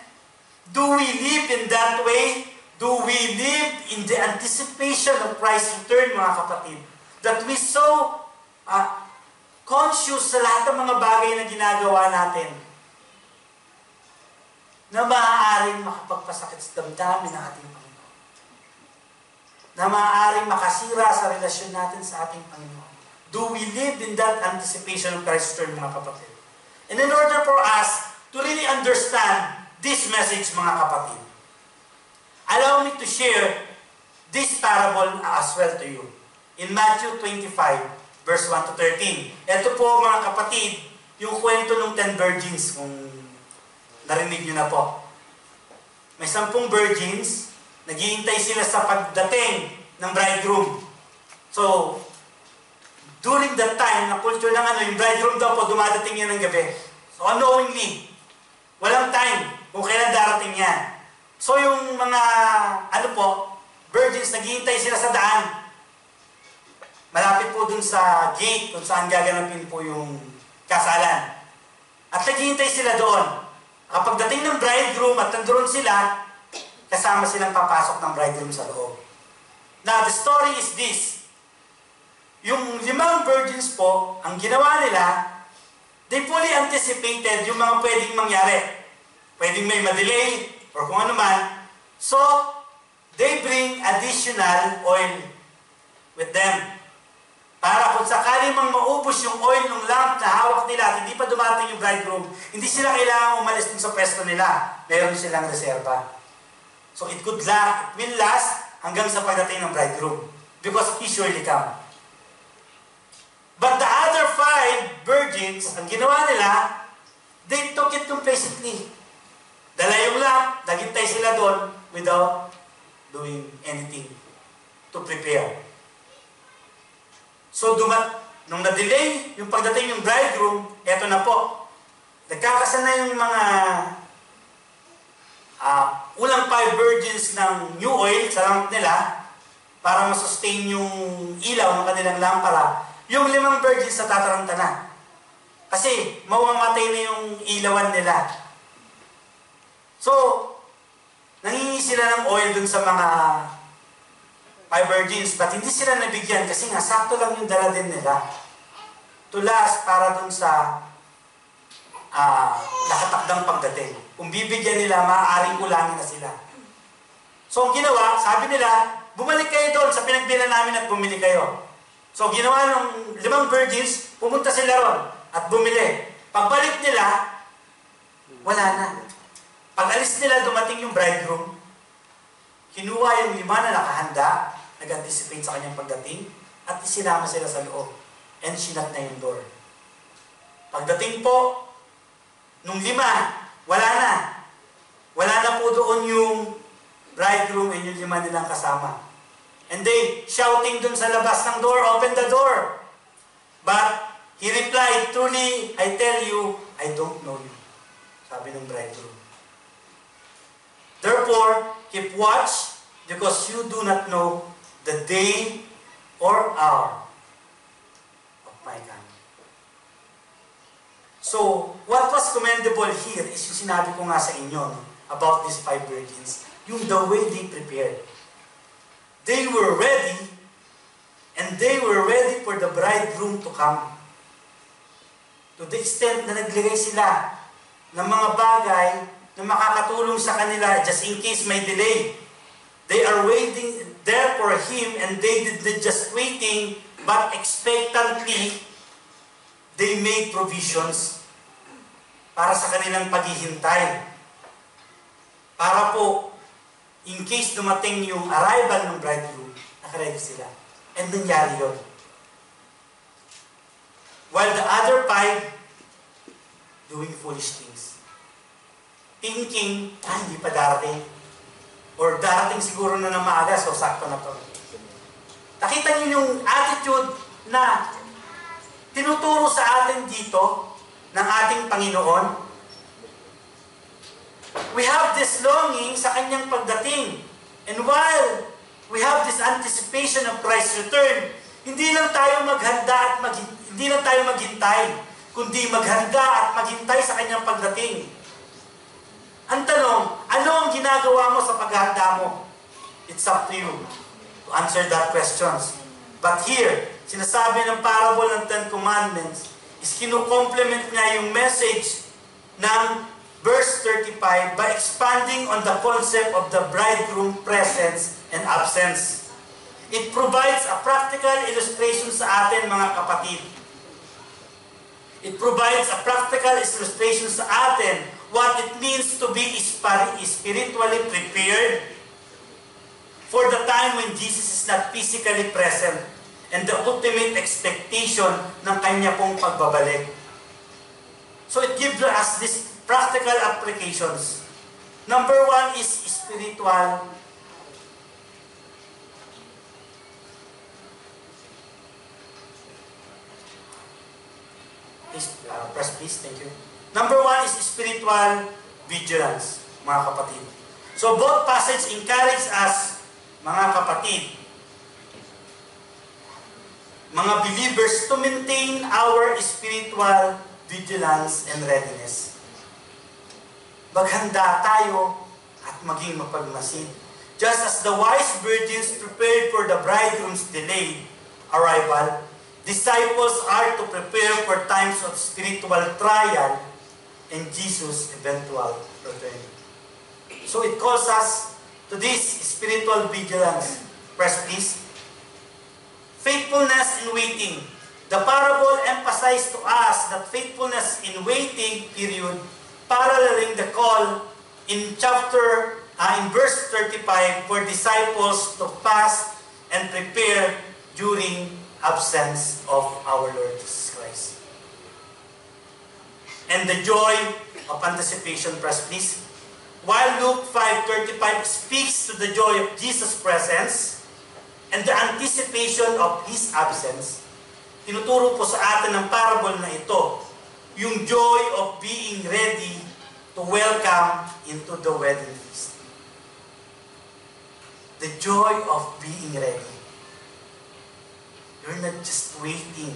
Do we live in that way? Do we live in the anticipation of Christ's return, mga kapatid? That we so conscious sa lahat ng mga bagay na ginagawa natin na maaaring makapagpasakit sa damdamin ng ating Panginoon. na maaaring makasira sa relasyon natin sa ating Panginoon? Do we live in that anticipation of Christ's return, mga kapatid? And in order for us to really understand this message, mga kapatid, allow me to share this parable as well to you. In Matthew 25, verse 1 to 13. Ito po, mga kapatid, yung kwento ng 10 virgins, kung narinig nyo na po. May 10 virgins, naghihintay sila sa pagdating ng bridegroom. So, during that time, na culture ng yung bridegroom daw po, dumadating yan ng gabi. So, unknowingly, walang time kung kailan darating yan. So, yung mga, virgins, naghihintay sila sa daan. Malapit po dun sa gate, kung saan gaganapin po yung kasalan. At naghihintay sila doon. Kapag dating ng bridegroom at nandoon sila, kasama silang papasok ng bridegroom sa loob. Now, the story is this. Yung 5 virgins po, ang ginawa nila, they fully anticipated yung mga pwedeng mangyari. Pwedeng may madelay, or kung ano man. So, they bring additional oil with them. Para kung sakali mang maubos yung oil ng lamp na hawak nila at hindi pa dumating yung bridegroom, hindi sila kailangan umalis dun sa pwesto nila. Meron silang reserva. So it will last hanggang sa pagdating ng bridegroom. Because he surely come. But the other 5 virgins, ang ginawa nila, they took it complacently. Dala yung lamp, naghintay sila doon without doing anything to prepare. So, nung na-delay yung pagdating yung bridegroom, eto na po. Nagkakasa na yung mga ulang 5 virgins ng new oil sa lamp nila para masustain yung ilaw ng kanilang lampara. Yung 5 virgins na tataranta na. Kasi, mamamatay na yung ilawan nila. So, nangingi sila ng oil dun sa mga 5 virgins, but hindi sila nabigyan kasi nga sakto lang yung dala din nila to last para dun sa nakatakdang pagdating. Kung bibigyan nila, maaaring kulangin na sila. So, ang ginawa, sabi nila, bumalik kayo doon sa pinagbilan namin at bumili kayo. So, ginawa ng 5 virgins, pumunta sila ron at bumili. Pagbalik nila, wala na. Pag alis nila, dumating yung bridegroom, kinuha yung 5 na nakahanda, nag-anticipate sa kanyang pagdating, at isinama sila sa loob. And sinat na yung door. Pagdating po, nung 5, wala na. Wala na po doon yung bridegroom and yung 5 nilang kasama. And they shouting dun sa labas ng door, open the door. But he replied, truly, I tell you, I don't know you. Sabi ng bridegroom. Therefore, keep watch, because you do not know the day or hour of my coming. So, what was commendable here is yung sinabi ko nga sa inyo about these 5 virgins, yung the way they prepared. They were ready, and they were ready for the bridegroom to come. To the extent na naglagay sila ng mga bagay na makakatulong sa kanila just in case may delay. They are waiting there for him, and they did not just waiting, but expectantly, they made provisions para sa kanilang paghihintay. Para po, in case dumating yung arrival ng bridegroom, nakaready sila. And nangyari yun. While the other 5 doing foolish things. Thinking, hindi pa darating. Or darating siguro na maaga, so sakto na to. Nakita niyo yung attitude na tinuturo sa atin dito ng ating Panginoon. We have this longing sa kanyang pagdating. And while we have this anticipation of Christ's return, hindi lang tayo maghintay, kundi maghanda at maghintay sa kanyang pagdating. Ang tanong, ano ang ginagawa mo sa paghahanda mo? It's up to you to answer that questions. But here, sinasabi ng parable ng 10 Commandments is kinukomplement niya yung message ng verse 35 by expanding on the concept of the bridegroom presence and absence. It provides a practical illustration sa atin, mga kapatid. It provides a practical illustration sa atin what it means to be spiritually prepared for the time when Jesus is not physically present and the ultimate expectation ng Kanya pong pagbabalik. So it gives us these practical applications. Number one is spiritual. Press please, thank you. Number one is spiritual vigilance, mga kapatid. So both passages encourage us, mga kapatid, mga believers, to maintain our spiritual vigilance and readiness. Maghanda tayo at maging mapagmasid. Just as the wise virgins prepared for the bridegroom's delayed arrival, disciples are to prepare for times of spiritual trial and Jesus' eventual return. So it calls us to this spiritual vigilance. Press please. Faithfulness in waiting. The parable emphasized to us that faithfulness in waiting period, paralleling the call in verse 35 for disciples to fast and prepare during absence of our Lord Jesus Christ. And the joy of anticipation, press please. While Luke 5:35 speaks to the joy of Jesus' presence and the anticipation of His absence, tinuturo po sa atin ng parable na ito, yung joy of being ready to welcome into the wedding feast. The joy of being ready. You're not just waiting,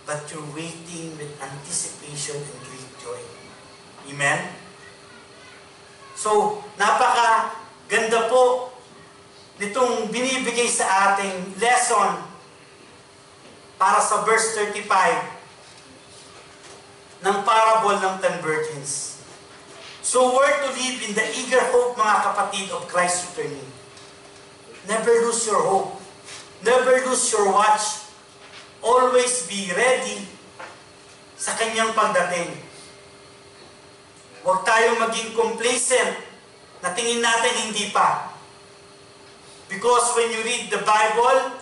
but you're waiting with anticipation and great joy. Amen? So, napaka-ganda po nitong binibigay sa ating lesson para sa verse 35 ng parable ng 10 virgins. So, we're to live in the eager hope, mga kapatid, of Christ's returning. Never lose your hope. Never lose your watch. Always be ready sa Kanyang pagdating. Huwag tayong maging complacent na tingin natin hindi pa. Because when you read the Bible,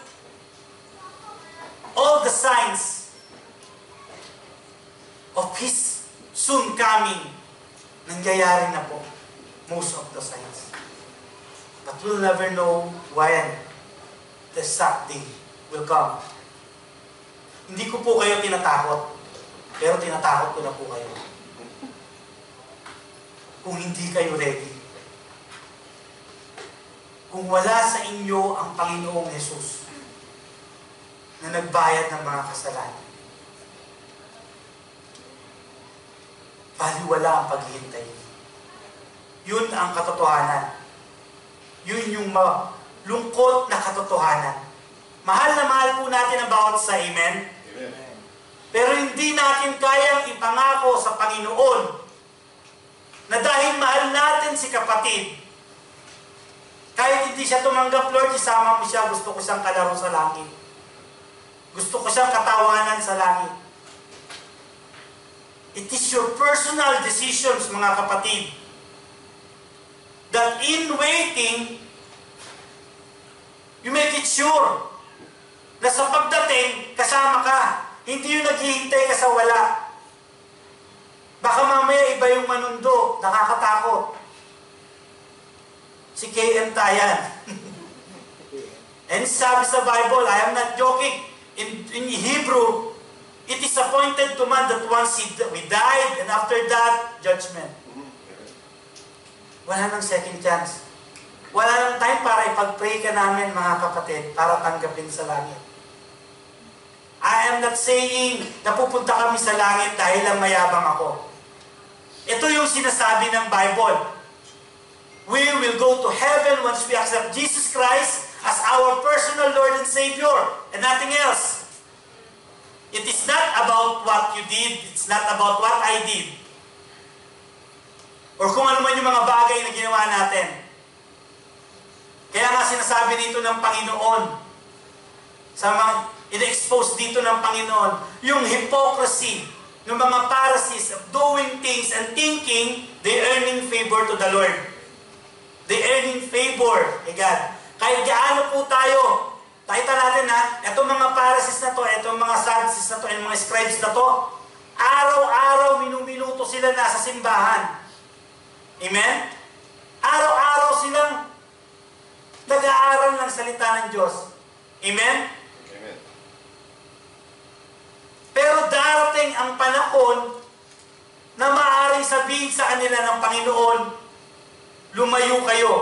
all the signs of His soon coming, nangyayari na po. Most of the signs. But we'll never know when the exact day will come. Hindi ko po kayo tinatakot, pero tinatakot ko na po kayo. Kung hindi kayo ready. Kung wala sa inyo ang Panginoong Jesus na nagbayad ng mga kasalanan, baliwala ang paghihintay. Yun ang katotohanan. Yun yung malungkot na katotohanan. Mahal na mahal po natin ang bawat sa amen. Amen. Pero hindi natin kayang ipangako sa Panginoon na dahil mahal natin si kapatid, kahit hindi siya tumanggap, Lord, isama mo siya, gusto ko siyang kalaro sa langit. Gusto ko siyang katawanan sa langit. It is your personal decisions, mga kapatid, that in waiting, you make it sure na sa pagdating, kasama ka. Hindi yung naghihintay ka sa wala. Baka mamaya iba yung manundo, nakakatakot. Si K.M. Tayan. And sabi sa Bible, I am not joking, in Hebrew, it is appointed to man that once we died, and after that, judgment. Wala nang second chance. Wala nang time para ipag-pray ka namin, mga kapatid, para tanggapin sa langit. I am not saying na pupunta kami sa langit dahil lang mayabang ako. Ito yung sinasabi ng Bible. We will go to heaven once we accept Jesus Christ as our personal Lord and Savior and nothing else. It is not about what you did. It's not about what I did. Or kung ano man yung mga bagay na ginawa natin. Kaya nga sinasabi dito ng Panginoon, sa mga in-expose dito ng Panginoon, yung hypocrisy ng mga Pharisees of doing things and thinking they earning favor to the Lord. They earning favor kay God. Kahit gaano po tayo, nakita natin itong mga Pharisees na to, itong mga Sadducees na to, and mga scribes na to, araw-araw, minuminuto sila nasa simbahan. Amen? Araw-araw silang nag-aaral ng salita ng Diyos. Amen? Amen. Pero darating ang panahon na maaaring sabihin sa kanila ng Panginoon, lumayo kayo,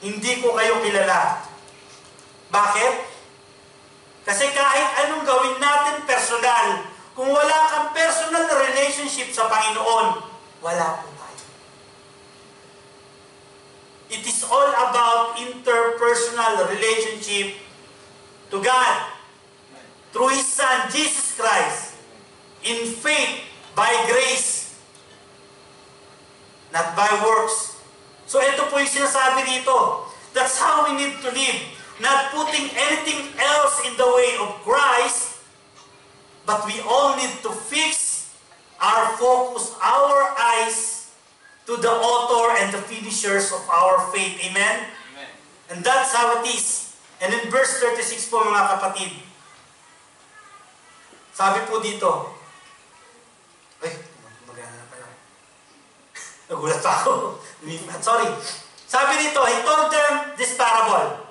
hindi ko kayo kilala. Bakit? Kasi kahit anong gawin natin personal, kung wala kang personal relationship sa Panginoon, wala po tayo. It is all about interpersonal relationship to God through His Son, Jesus Christ, in faith, by grace, not by works. So ito po yung sinasabi dito. That's how we need to live. Not putting anything else in the way of Christ, but we all need to fix our focus, our eyes, to the author and the finishers of our faith. Amen? Amen. And that's how it is. And in verse 36 po mga kapatid, sabi po dito, magana na pala. Nagulat pa ako. Sorry. Sabi dito, He told them this parable.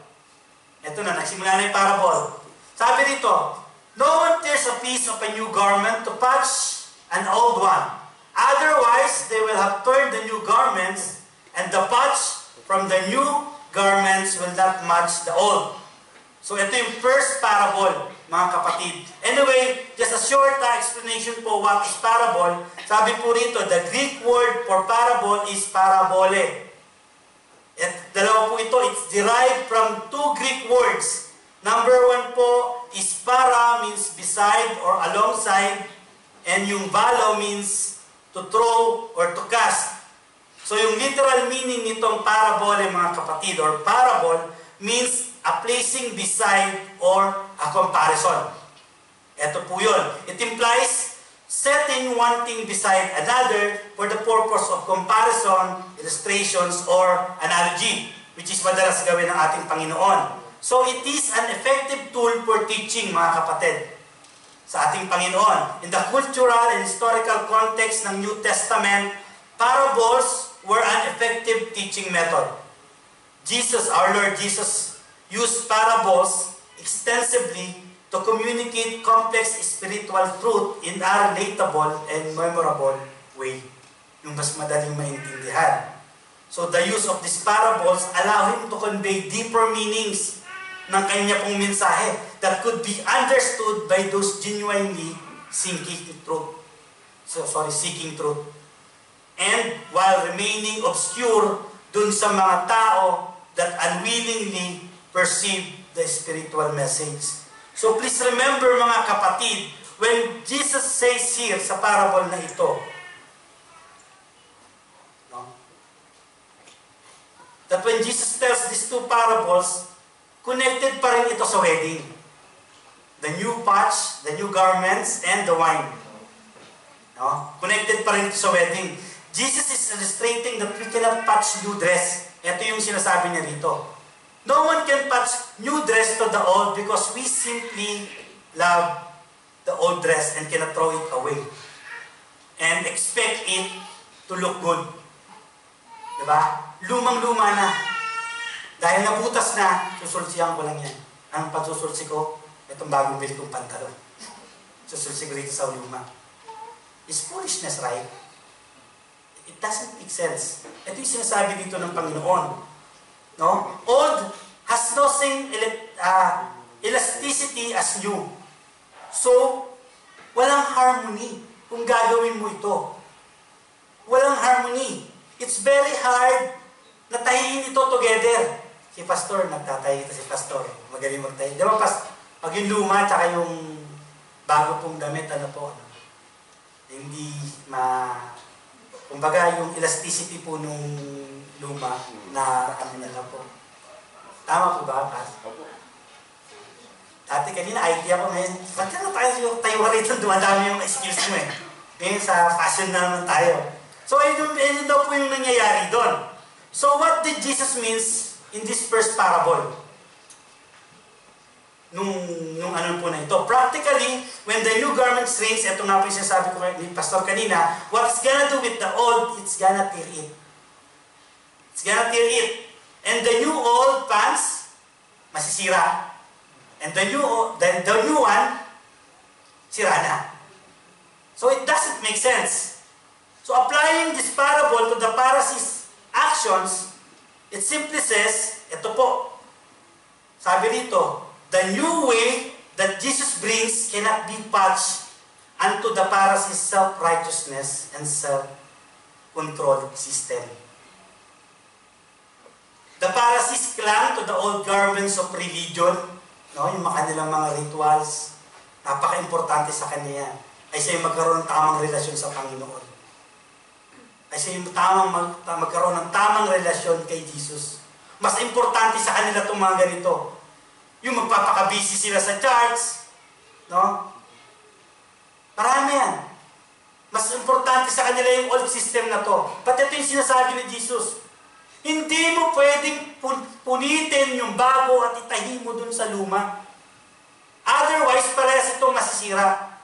Ito na, nagsimula na yung parable. Sabi dito, no one tears a piece of a new garment to patch an old one. Otherwise, they will have torn the new garments, and the patch from the new garments will not match the old. So ito yung first parable, mga kapatid. Anyway, just a short explanation po what is parable. Sabi po rito, the Greek word for parable is parabole. At dalawa po ito, it's derived from two Greek words. Number one po is para, means beside or alongside, and yung balo means to throw or to cast. So yung literal meaning nitong parabole, mga kapatid, or parable, means a placing beside or a comparison. Ito po yun. It implies setting one thing beside another for the purpose of comparison, illustrations, or analogy, which is madalas gawin ng ating Panginoon. So it is an effective tool for teaching, mga kapatid, sa ating Panginoon. In the cultural and historical context ng New Testament, parables were an effective teaching method. Jesus, our Lord Jesus, used parables extensively to communicate complex spiritual truth in a relatable and memorable way, yung mas madaling maintindihan. So the use of these parables allow Him to convey deeper meanings ng kanya pong mensahe that could be understood by those genuinely seeking truth. Seeking truth. And while remaining obscure dun sa mga tao that unwillingly perceive the spiritual message. So please remember, mga kapatid, when Jesus says here sa parable na ito, that when Jesus tells these two parables, connected pa rin ito sa wedding. The new patch, the new garments, and the wine. Connected pa rin ito sa wedding. Jesus is illustrating that we cannot patch new dress. Ito yung sinasabi niya rito. No one can patch new dress to the old because we simply love the old dress and cannot throw it away and expect it to look good. Diba? Lumang-luma na. Dahil nabutas na, susulsihan ko lang yan. Ang pagsusulsi ko, itong bagong bili kong pantalon. Susulsi ko dito sa luma. Is foolishness, right? It doesn't make sense. Ito yung sinasabi dito ng Panginoon. No? Old has no same elasticity as new. So, walang harmony kung gagawin mo ito. Walang harmony. It's very hard na tahiin ito together. Si Pastor, nagtatahi ito si Pastor. Magaling magtahi. Di ba, pag yung luma at yung bago pong damit, hindi kumbaga yung elasticity po nung luma na na po. Tama po ba, Pas? Opo. Dati kanina, IT ako ngayon. Ba't ka na tayo rito, dumadami yung skills mo eh. Ngayon sa fashion naman tayo. So, ayun daw po yung nangyayari doon. So, what did Jesus means in this first parable? Nung ano po na ito. Practically, when the new garment rings, ito nga po yung sinasabi ko ni Pastor kanina, what's gonna do with the old, it's gonna tear it. It's gonna tear it. And the new old pants, masisira. And the new one, sira na. So it doesn't make sense. So applying this parable to the Pharisees' actions, it simply says, ito po, sabi rito, the new way that Jesus brings cannot be patched unto the Pharisees' self-righteousness and self-control system. The Pharisees clung to the old garments of religion, no, yung kanilang mga rituals, napaka-importante sa kanya yan. Ay siya yung magkaroon ng tamang relasyon sa Panginoon. Ay siya yung magkaroon ng tamang relasyon kay Jesus. Mas importante sa kanila itong mga ganito. Yung magpapakabisi sila sa church, no? Marami yan. Mas importante sa kanila yung old system na to. Pati ito yung sinasabi ni Jesus. Hindi mo pwedeng punitin yung bago at itahi mo dun sa luma. Otherwise, parehas ito masisira.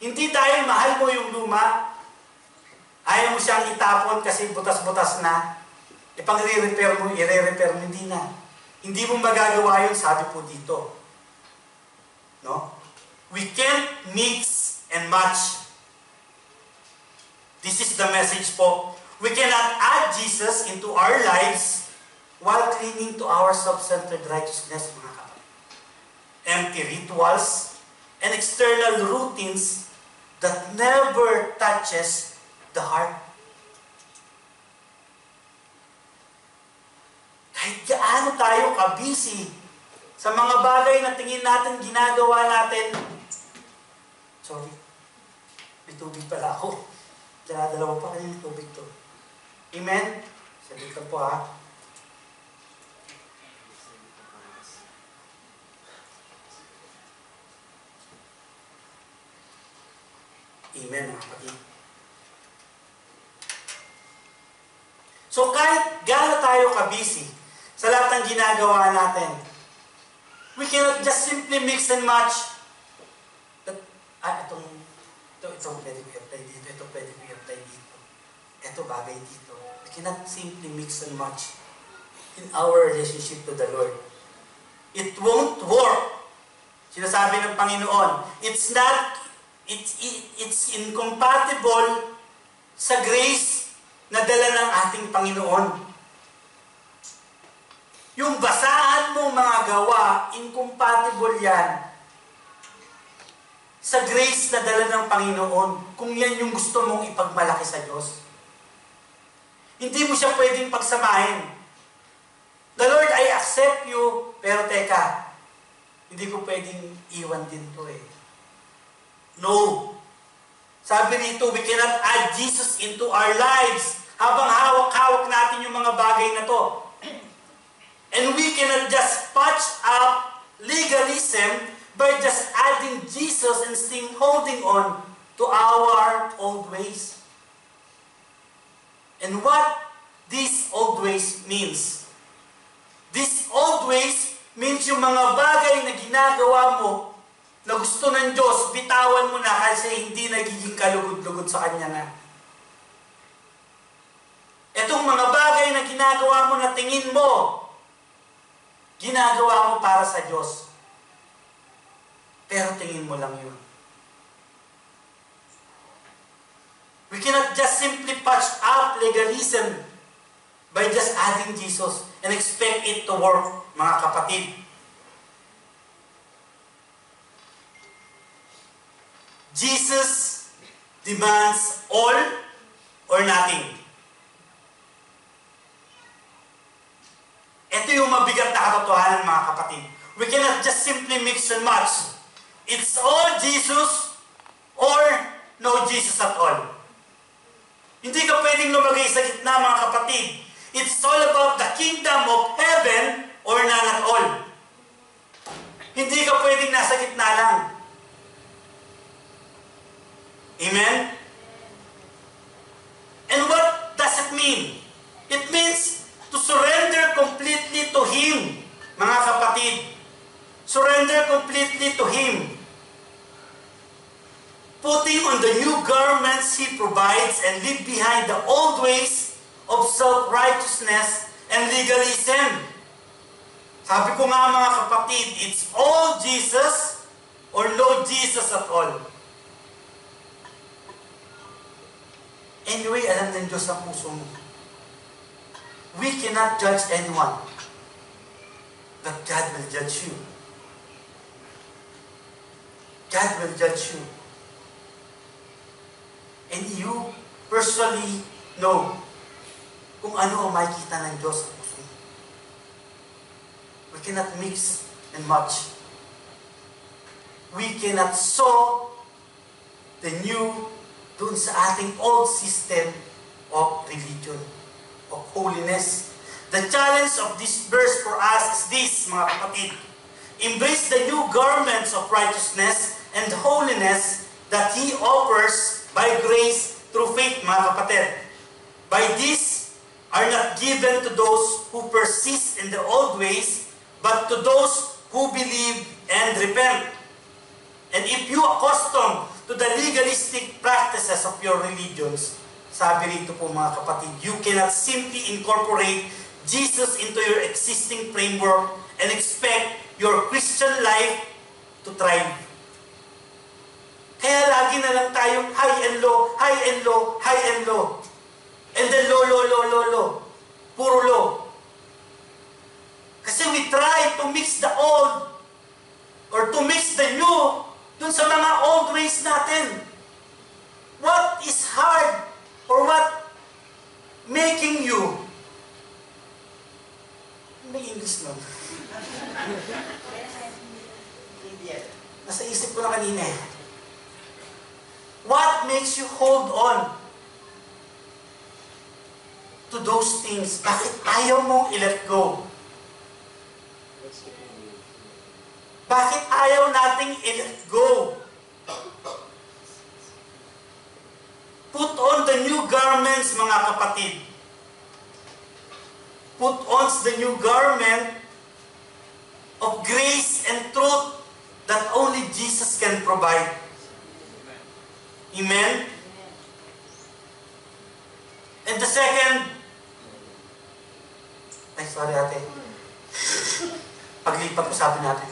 Hindi dahil mahal mo yung luma, ayaw mo siyang itapon kasi butas-butas na, ipang i-repair mo, hindi na. Hindi mo magagawa yun, sabi po dito. No? We can't mix and match. This is the message po. We cannot add Jesus into our lives while clinging to our self-centered righteousness, mga kapatid. Empty rituals and external routines that never touches the heart. Kahit gaano tayo ka-busy sa mga bagay na tingin natin, ginagawa natin. Sorry, may tubig pala ako. Dala-dalawa pa kanina tubig to. Amen? Sabi ko po ha. Amen, mga kapatid. So kahit gaano tayo ka-busy sa lahat ng ginagawa natin, we cannot just simply mix and match. Ito pwede ko i-apply dito, ito pwede ko i-apply dito. Ito bagay dito. We cannot simply mix and match in our relationship to the Lord. It won't work. Sinasabi ng Panginoon, it's incompatible sa grace na dala ng ating Panginoon. Yung basahan mong mga gawa, incompatible yan sa grace na dala ng Panginoon, kung yan yung gusto mong ipagmalaki sa Diyos. Hindi mo siya pwedeng pagsamahin. The Lord, I accept you, pero teka, hindi ko pwedeng iwan din to eh. No. Sabi rito, we cannot add Jesus into our lives habang hawak-hawak natin yung mga bagay na to. And we cannot just patch up legalism by just adding Jesus and still holding on to our old ways. And what these old ways means? These old ways means yung mga bagay na ginagawa mo na gusto ng Diyos, bitawan mo na kasi hindi nagiging kalugod-lugod sa Kanya na. Itong mga bagay na ginagawa mo na tingin mo, ginagawa mo para sa Diyos. Pero tingin mo lang yun. We cannot just simply patch up legalism by just adding Jesus and expect it to work, mga kapatid. Jesus demands all or nothing. Ito yung mabigat na katotohanan, mga kapatid. We cannot just simply mix and match. It's all Jesus or no Jesus at all. Hindi ka pwedeng lumagay sa gitna, mga kapatid. It's all about the kingdom of heaven nasa gitna lang. Amen? And what does it mean? It means to surrender completely to Him, mga kapatid. Surrender completely to Him. Putting on the new garments He provides and leave behind the old ways of self-righteousness and legalism. Sabi ko nga mga kapatid, it's all Jesus or no Jesus at all. Anyway, alam ng Diyos ang puso mo. We cannot judge anyone, but God will judge you. God will judge you. And you personally know kung ano ang makikita ng Diyos sa puso mo. We cannot mix and match. We cannot sow the new dun sa ating old system of religion, of holiness. The challenge of this verse for us is this, mga kapatid. Embrace the new garments of righteousness and holiness that He offers by grace through faith, mga kapatid. By this are not given to those who persist in the old ways, but to those who believe and repent. And if you accustom to the legalistic practices of your religions, sabi rito po mga kapatid, you cannot simply incorporate Jesus into your existing framework and expect your Christian life to thrive. Kaya lagi na lang tayong high and low, high and low, high and low. And then low, low, low, low, low. Puro low. Kasi we try to mix the old or to mix the new dun sa mga old ways natin. What is hard or what making you? May English nun. Nasa isip ko na kanina eh. What makes you hold on to those things? Bakit ayaw mong i-let go? Bakit ayaw nating i-let go? Put on the new garments, mga kapatid. Put on the new garment of grace and truth that only Jesus can provide. Amen? And the second, ay sorry ate, paglipat ko sabi natin.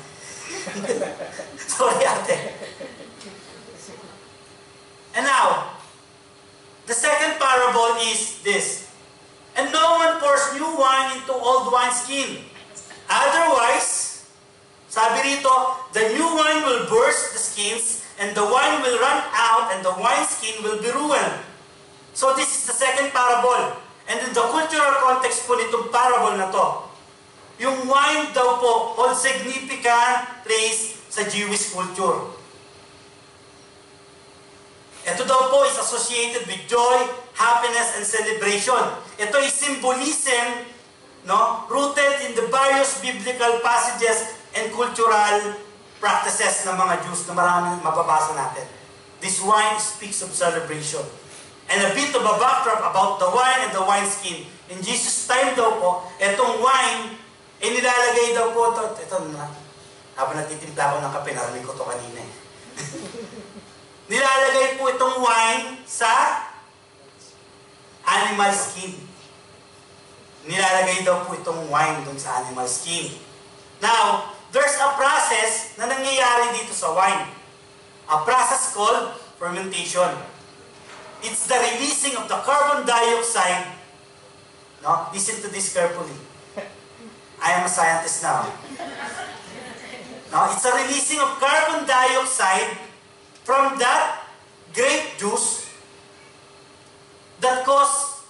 Sorry ate. And now, the second parable is this. And no one pours new wine into old wineskin. Otherwise, sabi rito, the new wine will burst the skins, and the wine will run out, and the wineskin will be ruined. So this is the second parable. And in the cultural context po nitong parable na to, yung wine daw po holds significant place sa Jewish culture. Ito daw po is associated with joy, happiness, and celebration. Ito is symbolism, no, rooted in the various biblical passages and cultural practices ng mga Jews na maraming mababasa natin. This wine speaks of celebration. And a bit of a backdrop about the wine and the wineskin. In Jesus' time daw po, itong wine, nilalagay daw po ito na, habang nagtitimpla ko ng kape, narinig ko ito kanina eh. Nilalagay po itong wine sa animal skin. Nilalagay daw po itong wine dun sa animal skin. Now, there's a process na nangyayari dito sa wine. A process called fermentation. It's the releasing of the carbon dioxide. No? Listen to this carefully. I am a scientist now. No? It's a releasing of carbon dioxide from that grape juice that cause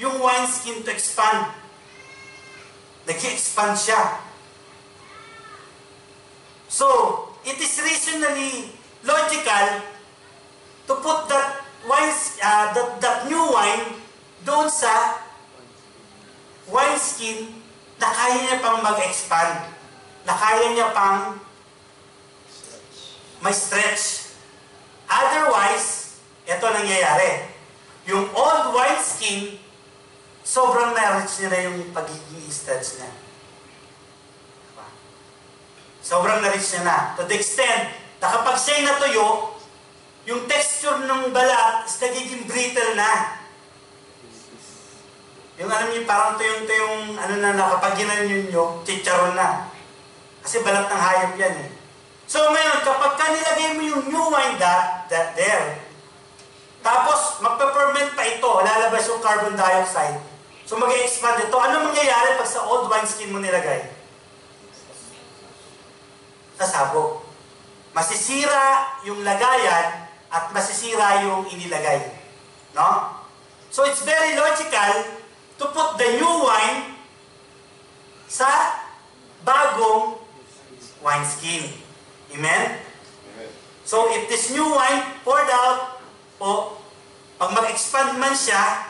yung wineskin to expand. Nag-expand siya. So, it is reasonably logical to put that that new wine doon sa wineskin na kaya niya pang mag-expand, na kaya niya pang may stretch. Otherwise, ito nangyayari. Yung old wineskin, sobrang na-reach nila yung pagiging stretch niya. Diba? Sobrang na-reach niya na. To the extent na kapag siya'y natuyo, yung texture ng balat is nagiging brittle na. Yung alam niyo, parang tuyong-tuyong, ano na, kapag ginanyan nyo, chicharon na. Kasi balat ng hayop yan eh. So ngayon, kapag ka nilagay mo yung new wine that there, tapos magpe-ferment pa ito, lalabas yung carbon dioxide. So mag-expand ito. Ano mangyayari pag sa old wineskin mo nilagay? Sasabog. Masisira yung lagayan at masisira yung inilagay. No? So it's very logical to put the new wine sa bagong wineskin. Amen? So if this new wine poured out, o pag mag-expand man siya,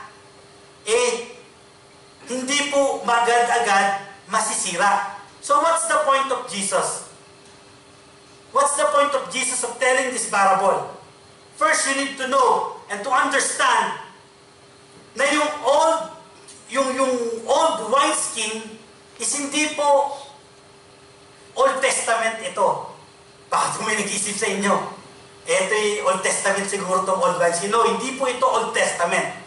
hindi po agad-agad masisira. So what's the point of Jesus? What's the point of Jesus of telling this parable? First, you need to know and to understand na yung old wineskin is hindi po Old Testament ito. Baka may nag-isip sa inyo. Ito yung Old Testament siguro itong old wineskin. No, hindi po ito Old Testament.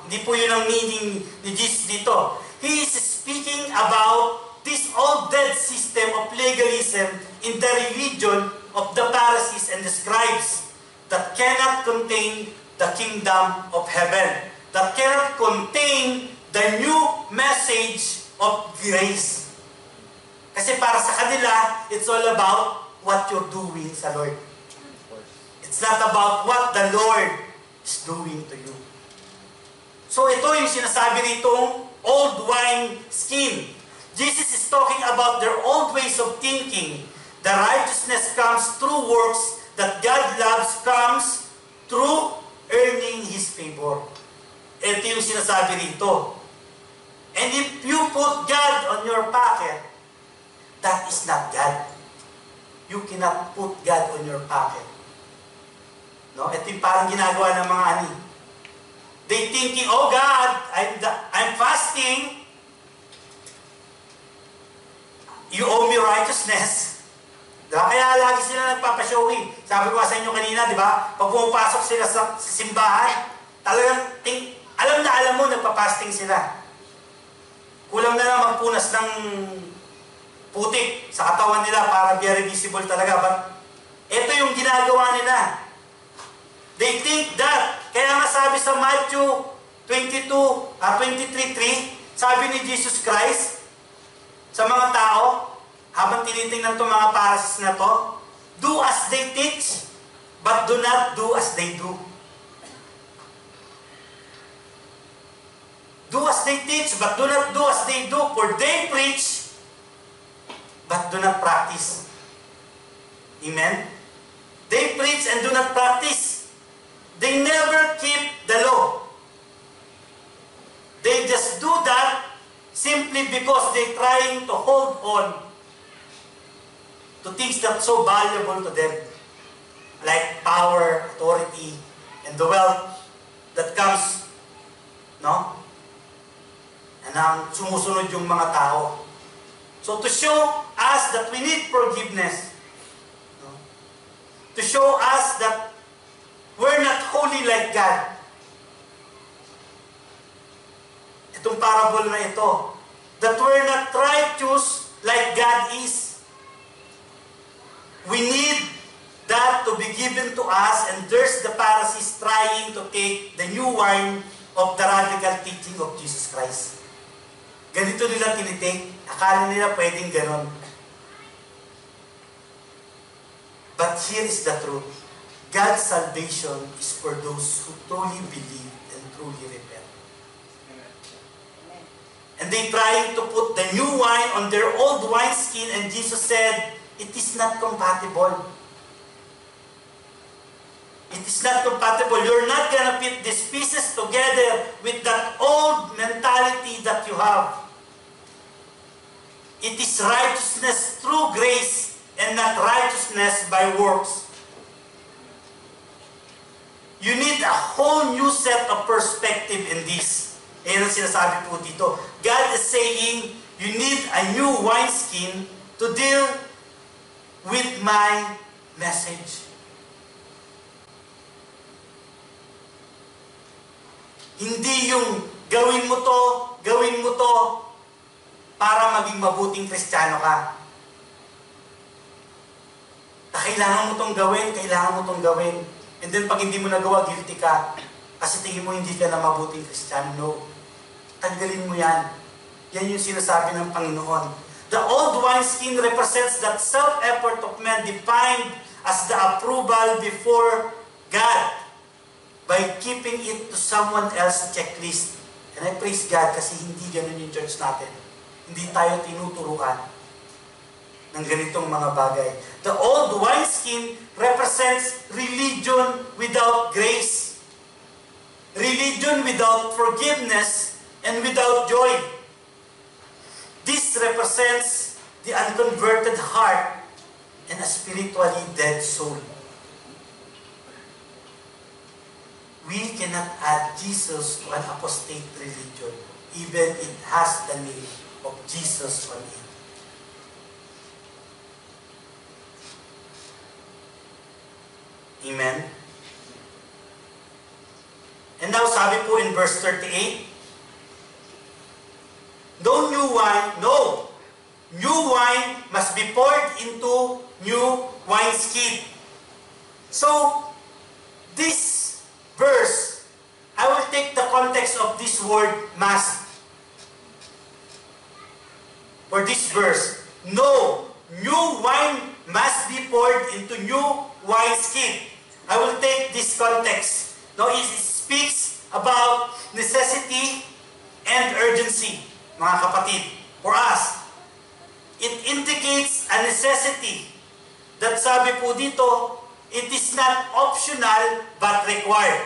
Hindi po yun ang meaning ni Jesus dito. He is speaking about this old dead system of legalism in the religion of the Pharisees and the scribes that cannot contain the kingdom of heaven, that cannot contain the new message of grace. Kasi para sa kanila, it's all about what you're doing sa Lord. It's not about what the Lord is doing to you. So ito yung sinasabi nitong old wine skin. Jesus is talking about their old ways of thinking. The righteousness comes through works that God loves comes through earning His favor. Ito yung sinasabi rito. And if you put God on your pocket, that is not God. You cannot put God on your pocket. No? Ito yung parang ginagawa ng mga ani. They thinking, oh God, I'm fasting. You owe me righteousness. Diba? Kaya lagi sila nagpapashowing. Sabi ko sa inyo kanina, di ba? Pag pumapasok sila sa simbahan, talagang alam mo, nagpapasting sila. Kulang na lang magpunas ng putik sa katawan nila para very visible talaga. But ito yung ginagawa nila. They think that. Kaya nga sabi sa Matthew 23:3, sabi ni Jesus Christ sa mga tao, habang tinitingnan itong mga Pharisees na to, do as they teach, but do not do as they do. Do as they teach, but do not do as they do, for they preach, but do not practice. Amen? They preach and do not practice. They never keep the law. They just do that simply because they're trying to hold on to things that's so valuable to them, like power, authority, and the wealth that comes, no? And ang sumusunod yung mga tao. So to show us that we need forgiveness, no? To show us that we're not holy like God. Itong parable na ito, that we're not righteous like God is. We need that to be given to us, and there's the Pharisees trying to take the new wine of the radical teaching of Jesus Christ. Ganito nila tinitake. Akala nila pwedeng ganon. But here is the truth. God's salvation is for those who truly believe and truly repent. And they trying to put the new wine on their old wineskin, and Jesus said, it is not compatible. It is not compatible. You're not gonna put these pieces together with that old mentality that you have. It is righteousness through grace and not righteousness by works. You need a whole new set of perspective in this. Ayan ang sinasabi po dito. God is saying, you need a new wineskin to deal with my message. Hindi yung gawin mo to para maging mabuting Kristiyano ka. Kailangan mo tong gawin. And then pag hindi mo nagawa, guilty ka. Kasi tingin mo hindi ka na mabuting Kristiyano. No. Tanggalin mo yan. Yan yung sinasabi ng Panginoon. The old wineskin represents that self-effort of man defined as the approval before God by keeping it to someone else's checklist. And I praise God kasi hindi ganun yung church natin. Hindi tayo tinuturuan ng ganitong mga bagay. The old wineskin represents religion without grace. Religion without forgiveness and without joy. This represents the unconverted heart and a spiritually dead soul. We cannot add Jesus to an apostate religion, even it has the name of Jesus on it. Amen? And now sabi po in verse 38, new wine must be poured into new wineskin. So, this verse, I will take the context of this word must. For this verse, no, new wine must be poured into new wineskin. I will take this context. Now, it speaks about necessity and urgency, mga kapatid. For us, it indicates a necessity that sabi po dito, it is not optional but required.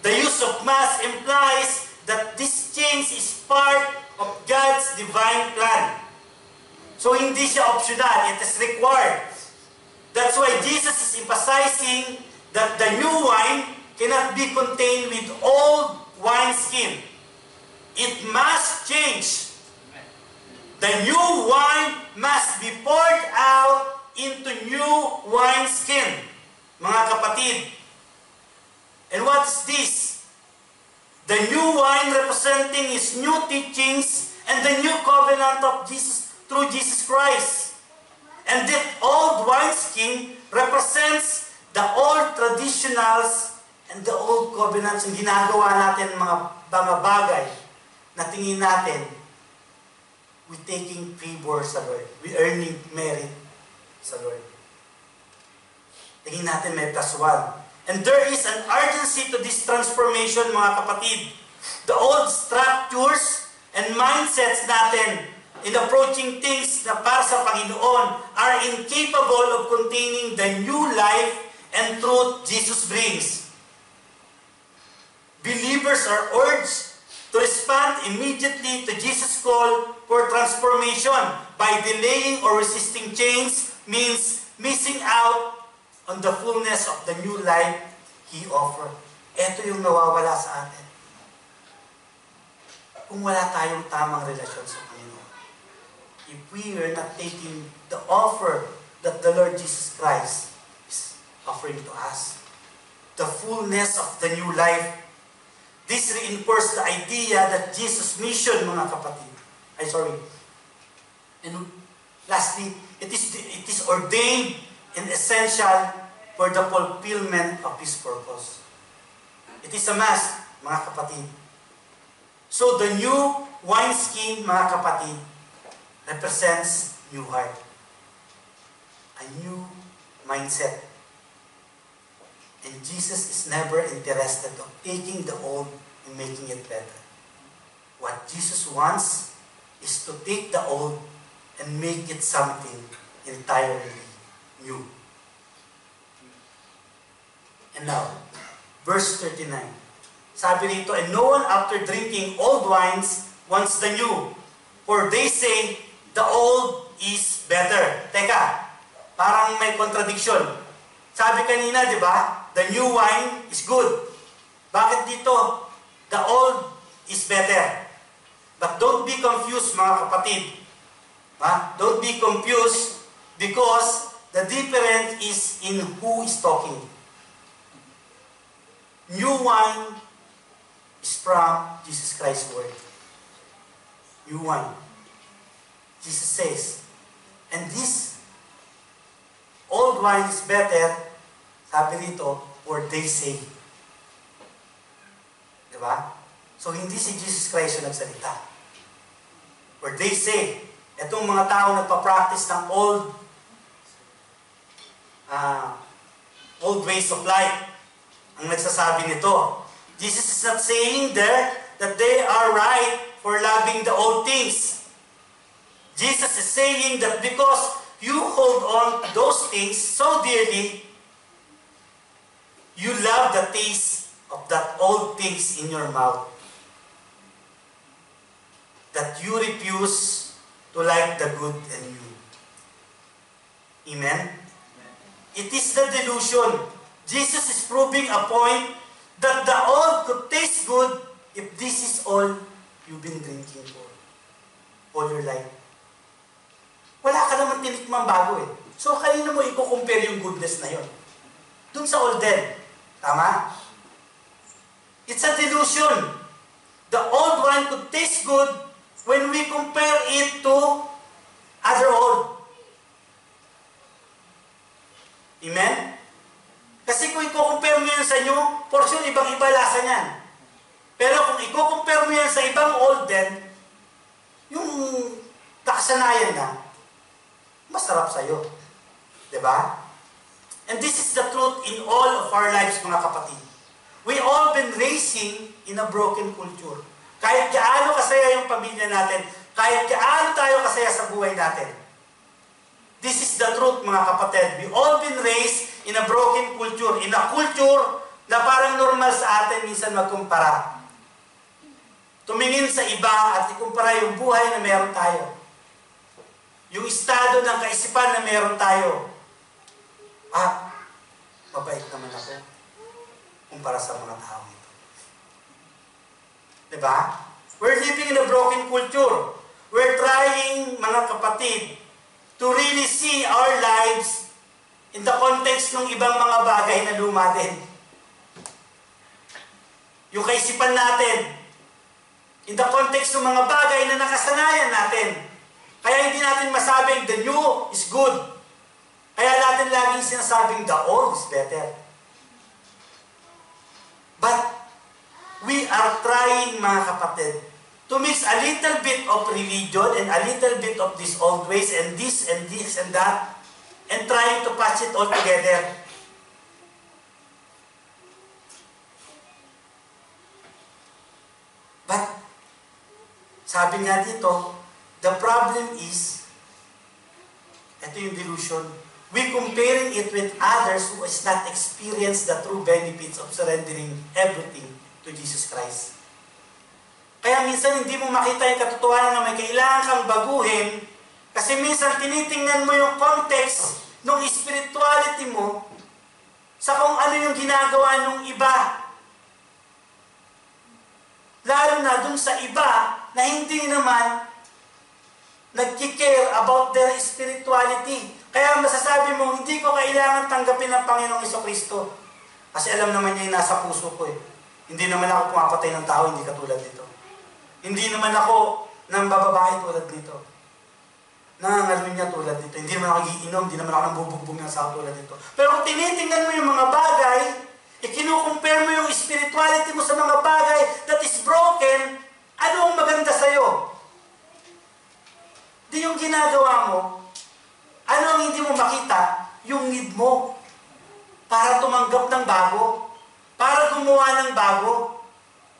The use of mass implies that this change is part of God's divine plan. So hindi siya optional, it is required. That's why Jesus is emphasizing that the new wine cannot be contained with old wineskin. It must change. The new wine must be poured out into new wineskin, mga kapatid. And what is this? The new wine representing His new teachings and the new covenant of Jesus through Jesus Christ. And that old wineskin represents the old traditionals and the old covenants yung ginagawa natin mga bagay na tingin natin we taking favor sa Lord. We earning merit sa Lord. Tingin natin may plus one. And there is an urgency to this transformation, mga kapatid. The old structures and mindsets natin in approaching things na para sa Panginoon are incapable of containing the new life and truth Jesus brings. Believers are urged to respond immediately to Jesus' call for transformation. By delaying or resisting change means missing out on the fullness of the new life He offered. Ito yung nawawala sa atin. Kung wala tayong tamang relasyon sa Panginoon. If we are not taking the offer that the Lord Jesus Christ is offering to us, the fullness of the new life, this reinforces the idea that Jesus' mission, mga kapatid, and lastly, it is ordained and essential for the fulfillment of His purpose. It is a must, mga kapatid. So the new wineskin, mga kapatid, represents new heart, a new mindset. And Jesus is never interested of taking the old and making it better. What Jesus wants is to take the old and make it something entirely new. And now, verse 39. Sabi rito, and no one after drinking old wines wants the new, for they say, the old is better. Teka, parang may contradiction. Sabi kanina, di ba? The new wine is good. Bakit dito? The old is better. But don't be confused, mga kapatid. Don't be confused because the difference is in who is talking. New wine is from Jesus Christ's word. New wine. Jesus says, and this old wine is better, sabi rito, for they say. Diba? So, hindi si Jesus Christ yung nagsalita. For they say, itong mga tao nagpa-practice ng old ways of life, ang nagsasabi nito. Jesus is not saying there that they are right for loving the old things. Jesus is saying that because you hold on to those things so dearly, you love the taste of that old things in your mouth. That you refuse to like the good and new. Amen? It is the delusion. Jesus is proving a point that the old could taste good if this is all you've been drinking for all your life. Wala ka naman tinikmang bago eh. So, kanino mo i-compare yung goodness na yun? Dun sa old din. Tama? It's a delusion. The old wine could taste good when we compare it to other old. Amen? Kasi kung i-compare mo yan sa new, for sure, ibang-iba lasa niyan. Pero kung i-compare mo yan sa ibang old din, yung kasanayan na, masarap sa'yo. Diba? And this is the truth in all of our lives, mga kapatid. We all been raising in a broken culture. Kahit gaano kasaya yung pamilya natin, kahit gaano tayo kasaya sa buhay natin. This is the truth, mga kapatid. We all been raised in a broken culture. In a culture na parang normal sa atin minsan magkumpara. Tumingin sa iba at ikumpara yung buhay na meron tayo. Yung estado ng kaisipan na meron tayo. Mabait naman ako kumpara sa mga tao ito. Diba? We're living in a broken culture. We're trying, mga kapatid, to really see our lives in the context ng ibang mga bagay na luma din. Yung kaisipan natin, in the context ng mga bagay na nakasanayan natin. Kaya hindi natin masabing the new is good. Kaya natin laging sinasabing the old is better. But we are trying, mga kapatid, to mix a little bit of religion and a little bit of these old ways and this and this and that and trying to patch it all together. But, sabi nga dito, the problem is, ito yung delusion, we comparing it with others who has not experienced the true benefits of surrendering everything to Jesus Christ. Kaya minsan hindi mo makita yung katotohanan na may kailangan kang baguhin kasi minsan tinitingnan mo yung context ng spirituality mo sa kung ano yung ginagawa ng iba. Lalo na dun sa iba na hindi naman nag-care about their spirituality. Kaya masasabi mo, hindi ko kailangan tanggapin ng Panginoong Jesucristo. Kasi alam naman niya yung nasa puso ko eh. Hindi naman ako pumapatay ng tao, hindi katulad nito. Hindi naman ako nang bababae tulad nito. Nangangalwin niya tulad nito. Hindi naman ako giinom, hindi naman ako nang bubugbog ng asawa tulad nito. Pero kung tinitingnan mo yung mga bagay, ikinukumpare mo yung spirituality mo sa mga bagay that is broken, ano ang maganda sa'yo? Di yung ginagawa mo, ano ang hindi mo makita? Yung need mo para tumanggap ng bago, para gumawa ng bago,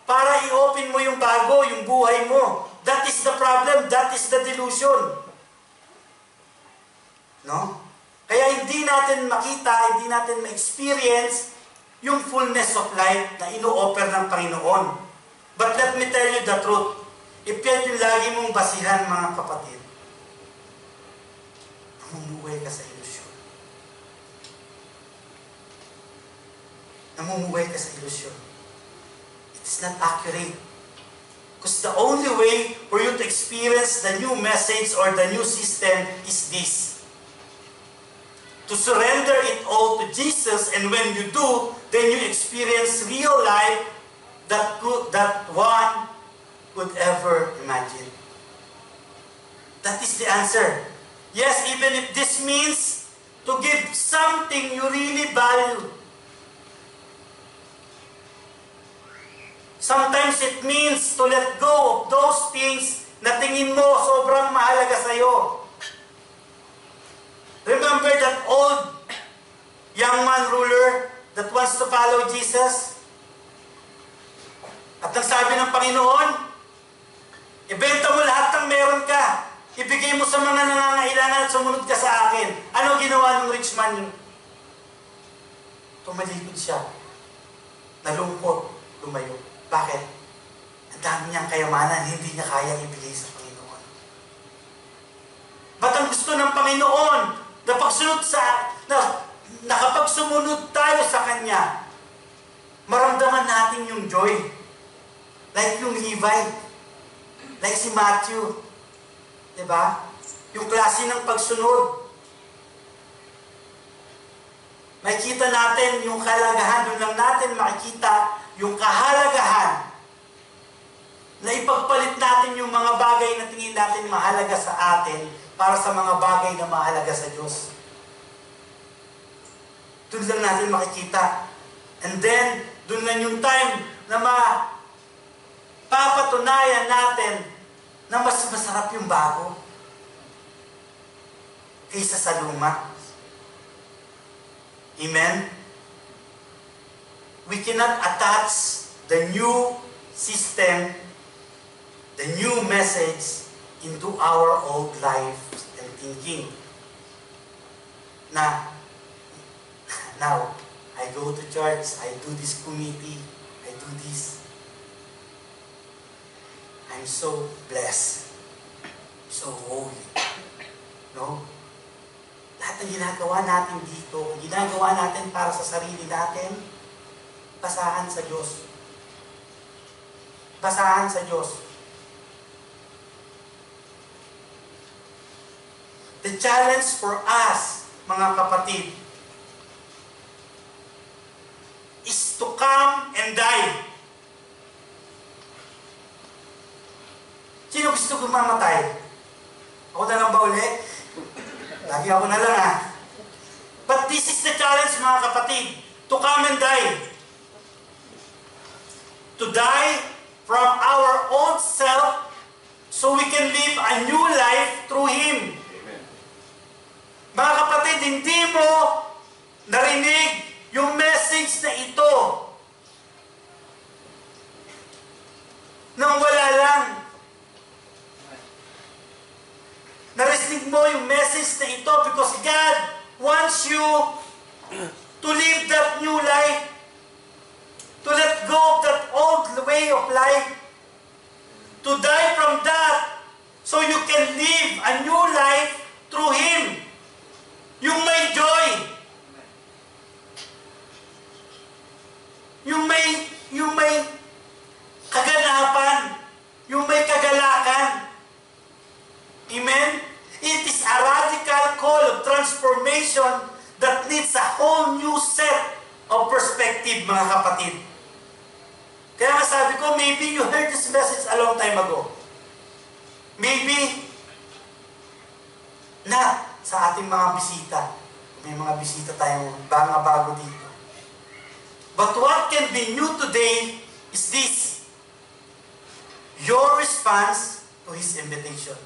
para i-open mo yung bago, yung buhay mo. That is the problem, that is the delusion. No? Kaya hindi natin makita, hindi natin ma-experience yung fullness of life na ino-offer ng Panginoon. But let me tell you the truth. If yan yung lagi mong basihan, mga kapatid, namumuhay ka sa ilusyon. Namumuhay ka sa ilusyon. It is not accurate. Because the only way for you to experience the new message or the new system is this. To surrender it all to Jesus, and when you do, then you experience real life that one could ever imagine. That is the answer. Yes, even if this means to give something you really value. Sometimes it means to let go of those things na tingin mo sobrang mahalaga sa iyo. Remember that old young man ruler that wants to follow Jesus? At nagsabi ng Panginoon, ibenta mo lahat ng meron ka. Ibigay mo sa mga nangangailangan at sumunod ka sa akin. Ano ginawa ng rich man yun? Tumalikod siya. Nalungkot, lumayo. Bakit? Ang dami niyang kayamanan, hindi niya kaya ibigay sa Panginoon. Ba't ang gusto ng Panginoon na pagsunod na kapag sumunod tayo sa Kanya, maramdaman natin yung joy. Like yung Levi, like si Matthew. Diba? Yung klase ng pagsunod. Makikita natin yung kalagahan, doon lang natin makikita yung kahalagahan na ipagpalit natin yung mga bagay na tingin natin mahalaga sa atin para sa mga bagay na mahalaga sa Diyos. Doon lang natin makikita. And then, doon lang yung time na mapapatunayan natin na mas masarap yung bago kaysa sa luma. Amen? We cannot attach the new system, the new message into our old life and thinking. Now, I go to church, I do this committee, I do this. I'm so blessed, so holy. No? Lahat ng ginagawa natin dito, ginagawa natin para sa sarili natin, basahan sa Diyos. Basahan sa Diyos. The challenge for us, mga kapatid, is to come and die. Sino gusto gumamatay? Ako na lang ba uli? Lagi ako na lang But this is the challenge, mga kapatid, to come and die. To die from our old self so we can live a new life through Him. Amen. Mga kapatid, hindi mo narinig yung message na ito nang wala lang. Narinig mo yung message na ito because God wants you to live that new life. To let go of that old way of life. To die from that so you can live a new life through Him. Yung may joy. Yung may kaganapan. Yung may kagalakan. Amen? It is a radical call of transformation that needs a whole new set of perspective, mga kapatid. Kaya nga sabi ko, maybe you heard this message a long time ago. Maybe not sa ating mga bisita. May mga bisita tayong bago dito. But what can be new today is this. Your response to His invitation.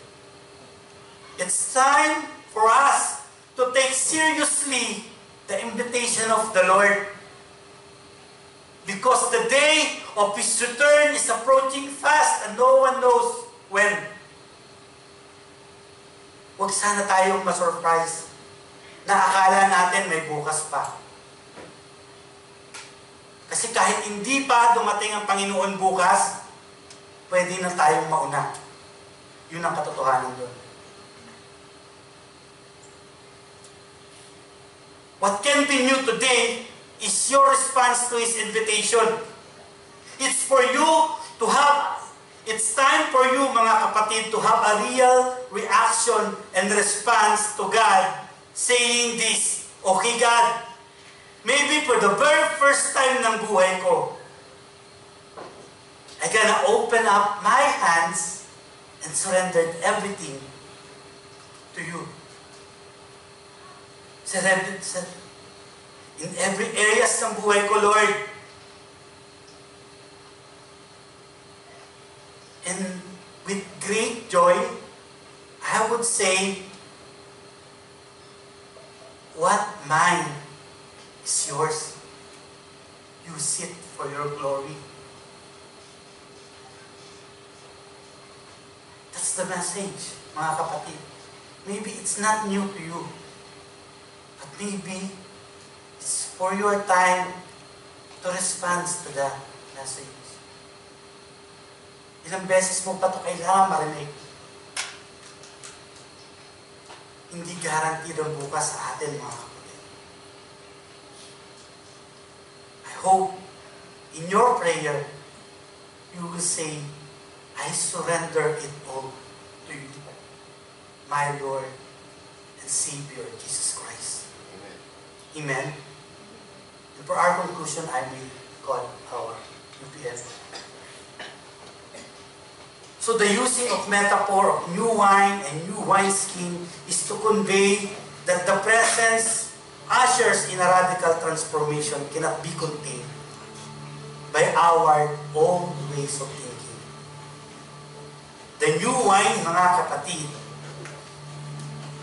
It's time for us to take seriously the invitation of the Lord. Because the day of His return is approaching fast and no one knows when. Huwag sana tayong ma-surprise na akala natin may bukas pa. Kasi kahit hindi pa dumating ang Panginoon bukas, pwede na tayong mauna. Yun ang katotohanan doon. What can be new today is your response to His invitation. It's for you to have, it's time for you, mga kapatid, to have a real reaction and response to God saying this, okay God, maybe for the very first time ng buhay ko, I gonna open up my hands and surrendered everything to you. Surrendered in every areas ng buhay ko, Lord. And with great joy, I would say, what mine is yours. Use it for your glory. That's the message, mga kapatid. Maybe it's not new to you, but maybe it's for your time to respond to the message. Ilang beses mo pa ito kailangan marinig. Hindi guaranteed ang bukas sa atin, mga kapatid. I hope in your prayer, you will say, I surrender it all to you, my Lord and Savior, Jesus Christ. Amen. Amen. And for our conclusion, I will call our UPS. So the using of metaphor of new wine and new wineskin is to convey that the presence ushers in a radical transformation cannot be contained by our own ways of thinking. The new wine, mga kapatid,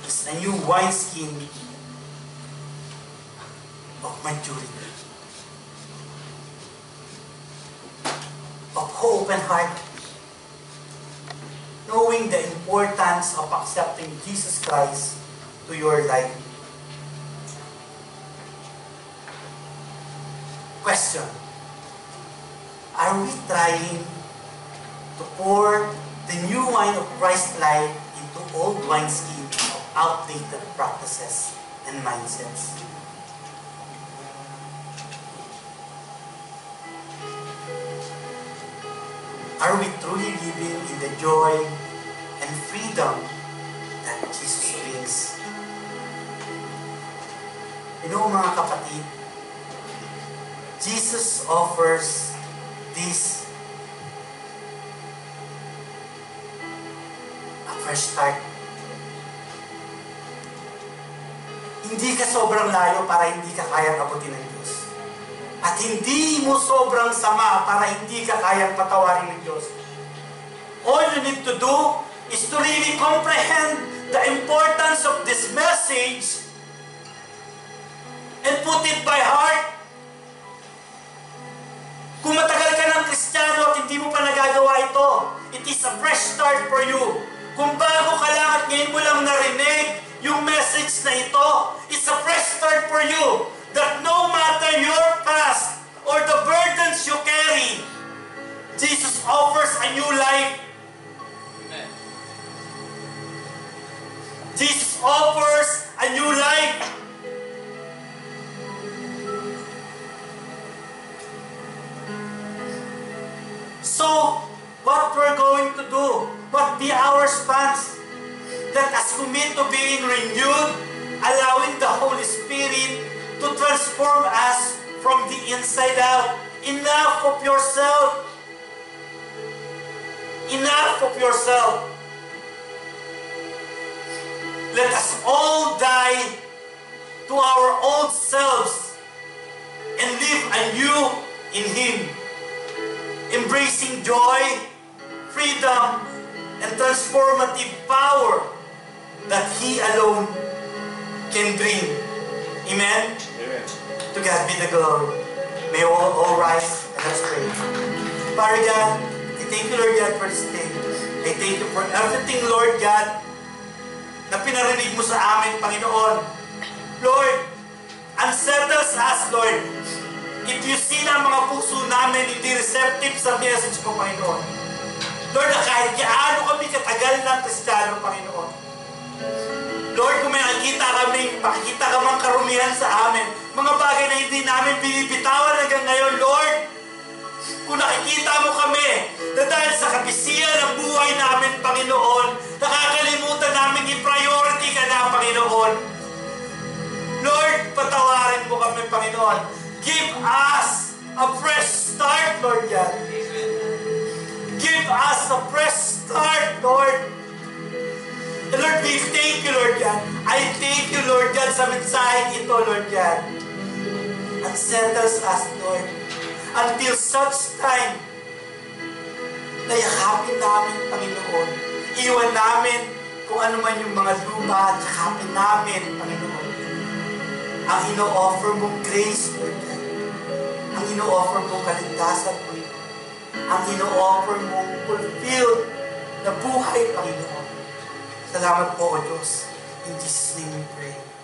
is a new wineskin of maturity, of hope and heart, knowing the importance of accepting Jesus Christ to your life. Question: are we trying to pour the new wine of Christ's life into old wineskin of outdated practices and mindsets? Are we truly living in the joy and freedom that Jesus brings? You know, mga kapatid, Jesus offers this a fresh start. Hindi ka sobrang layo para hindi ka kayang abutin ng Diyos. At hindi mo sobrang sama para hindi ka kayang patawarin ng Diyos. All you need to do is to really comprehend the importance of this message and put it by heart. Kung matagal ka ng Kristiyano at hindi mo pa nagagawa ito, it is a fresh start for you. Kung bago ka lang at ngayon mo lang narinig yung message na ito, it's a fresh start for you. That no matter your past or the burdens you carry, Jesus offers a new life. Amen. Jesus offers a new life. So, what we're going to do, what be our response? Let us commit to being renewed, allowing the Holy Spirit to transform us from the inside out. Enough of yourself. Enough of yourself. Let us all die to our old selves and live anew in Him, embracing joy, freedom, and transformative power that He alone can bring. Amen? Amen. To God be the glory. May we all rise and let's pray. Father God, I thank you, Lord God, for this day. I thank you for everything, Lord God, na pinarinig mo sa amin, Panginoon. Lord, unsettle us, Lord. If you see na mga puso namin hindi receptive sa message mo, Panginoon. Lord, na kahit gaano kami katagal ng Kristiyano, Panginoon. Lord, kung may nakikita makikita ka mang karumihan sa amin. Mga bagay na hindi namin binibitawan hanggang ngayon, Lord. Kung nakikita mo kami, na dahil sa kabisihan ng buhay namin, Panginoon, nakakalimutan namin i-priority ka na, Panginoon. Lord, patawarin mo kami, Panginoon. Give us a fresh start, Lord, yan. Give us a fresh start, Lord. And Lord, we thank you, Lord, yan. I thank you, Lord, yan, sa mensaheng ito, Lord, yan. And settles us, Lord, until such time na yakapin namin, Panginoon. Iwan namin kung ano man yung mga lupa at yakapin namin, Panginoon. Ang ino-offer mong grace, Lord, yan. Ang ino-offer mong kaligtasan, Panginoon. Ang ino-offer mong fulfilled na buhay, Panginoon. Salamat po, O Diyos. In Jesus' name we pray.